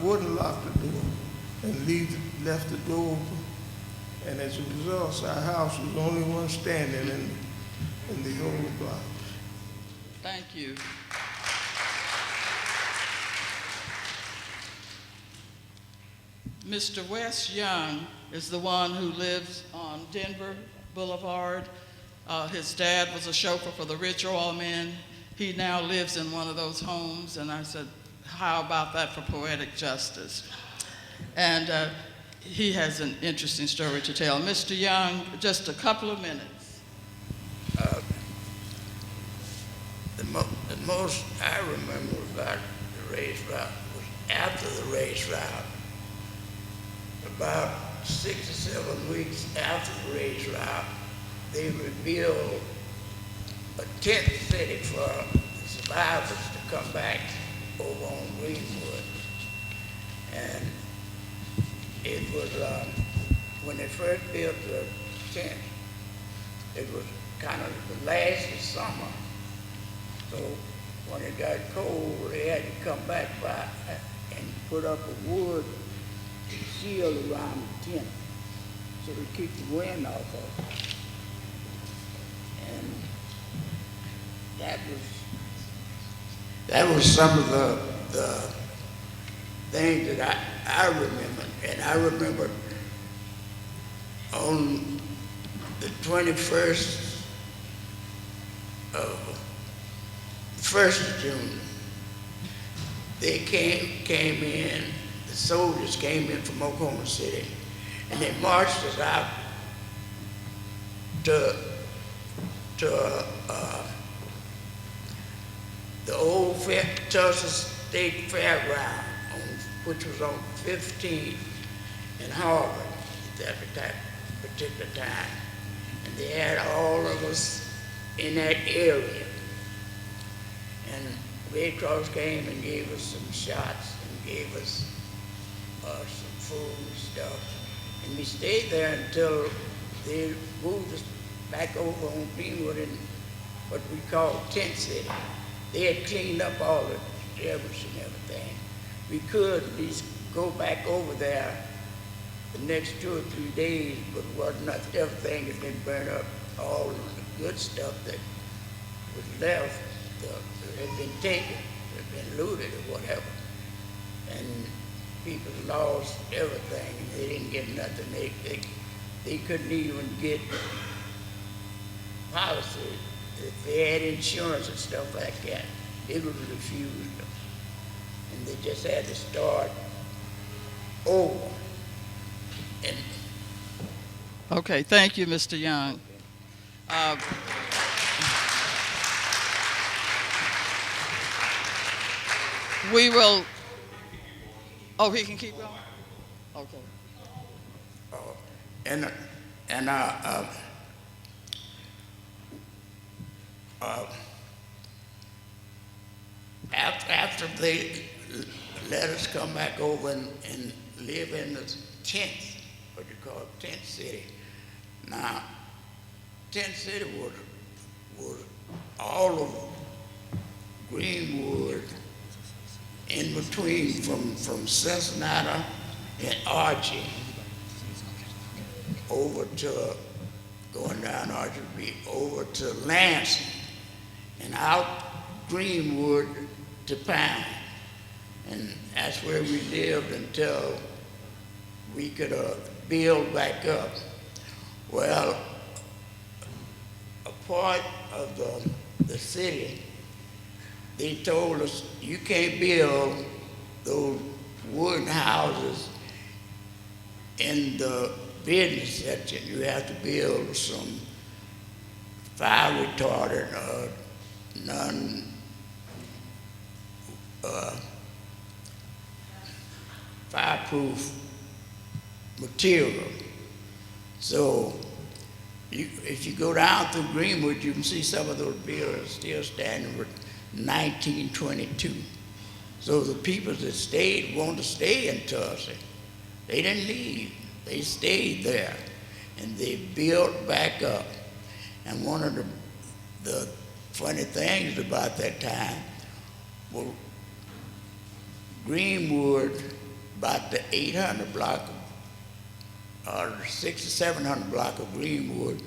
Speaker 9: wouldn't lock the door and left the door open. And as a result, our house was the only one standing in the whole block.
Speaker 8: Thank you. Mr. Wes Young is the one who lives on Denver Boulevard. His dad was a chauffeur for the rich oil men. He now lives in one of those homes, and I said, how about that for poetic justice? And he has an interesting story to tell. Mr. Young, just a couple of minutes.
Speaker 10: The most I remember about the race route was after the race route. About 6 or 7 weeks after the race route, they revealed a tent city for the survivors to come back over on Greenwood. And it was, when they first built the tent, it was kind of the last of summer. So when it got cold, they had to come back by and put up a wood shield around the tent so to keep the wind off of it. And that was some of the things that I remember. And I remember on the 21st of June, they came in, the soldiers came in from Oklahoma City, and they marched us out to the old Tulsa State Fairground, which was on 15th and Harvard at that particular time. And they had all of us in that area. And Red Cross came and gave us some shots and gave us some food and stuff. And we stayed there until they moved us back over on Greenwood in what we call Tent City. They had cleaned up all the debris and everything. We could at least go back over there the next 2 or 3 days, but everything had been burned up. All the good stuff that was left had been taken, had been looted or whatever. And people lost everything, and they didn't get nothing. They couldn't even get policy. If they had insurance and stuff like that, it was refused them. And they just had to start over. And
Speaker 8: Okay, thank you, Mr. Young. We will, oh, he can keep going? Okay.
Speaker 10: After they let us come back over and live in the tents, what you call Tent City. Now, Tent City was all of Greenwood, in between from Cincinnati and Archie over to, going down Archie Beach, over to Lansing, and out Greenwood to Pine. And that's where we lived until we could build back up. Well, a part of the city, they told us, you can't build those wooden houses in the business section. You have to build some fire retardant or fireproof material. So if you go down through Greenwood, you can see some of those buildings still standing with 1922. So the people that stayed wanted to stay in Tulsa. They didn't leave. They stayed there, and they built back up. And one of the funny things about that time, well, Greenwood, about the 800 block or 600 or 700 block of Greenwood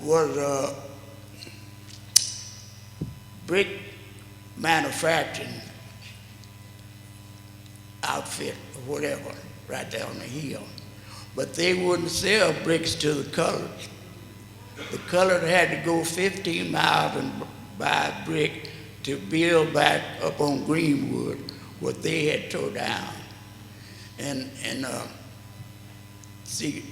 Speaker 10: was a brick manufacturing outfit or whatever, right there on the hill. But they wouldn't sell bricks to the colored. The colored had to go 15 miles and buy a brick to build back up on Greenwood what they had tore down. And see,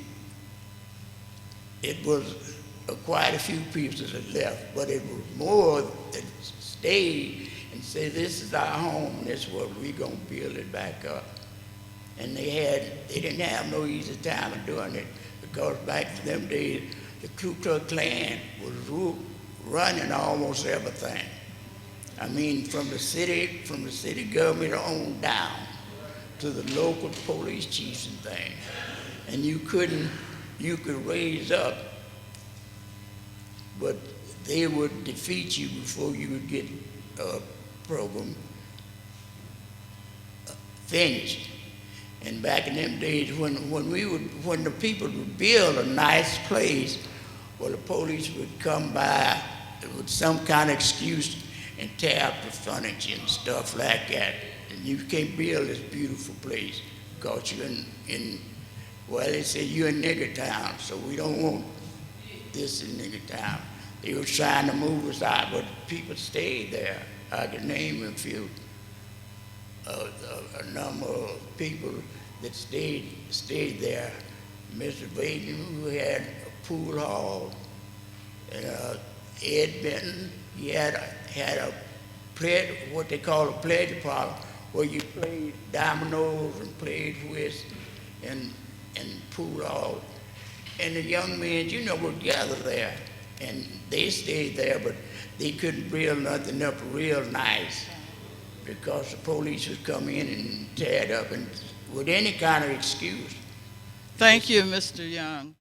Speaker 10: it was quite a few people that left, but it was more that stayed and said, this is our home, and this is what we're gonna build it back up. And they didn't have no easy time of doing it, because back in them days, the Ku Klux Klan was running almost everything. I mean, from the city government on down to the local police chiefs and things. And you could raise up, but they would defeat you before you would get a program finished. And back in them days, when the people would build a nice place, well, the police would come by with some kind of excuse and tear up the furniture and stuff like that. And you can't build this beautiful place because you're well, they said you're in nigger town, so we don't want this in nigger town. They were trying to move us out, but people stayed there. I could name a few, a number of people that stayed there. Mr. Vaden, who had a pool hall, and Ed Benton, he had a pledge, what they call a pledge parlor, where you played dominoes and played whist and pool hall. And the young men, would gather there. and they stayed there, but they couldn't build nothing up real nice because the police would come in and tear it up and with any kind of excuse.
Speaker 8: Thank you, Mr. Young.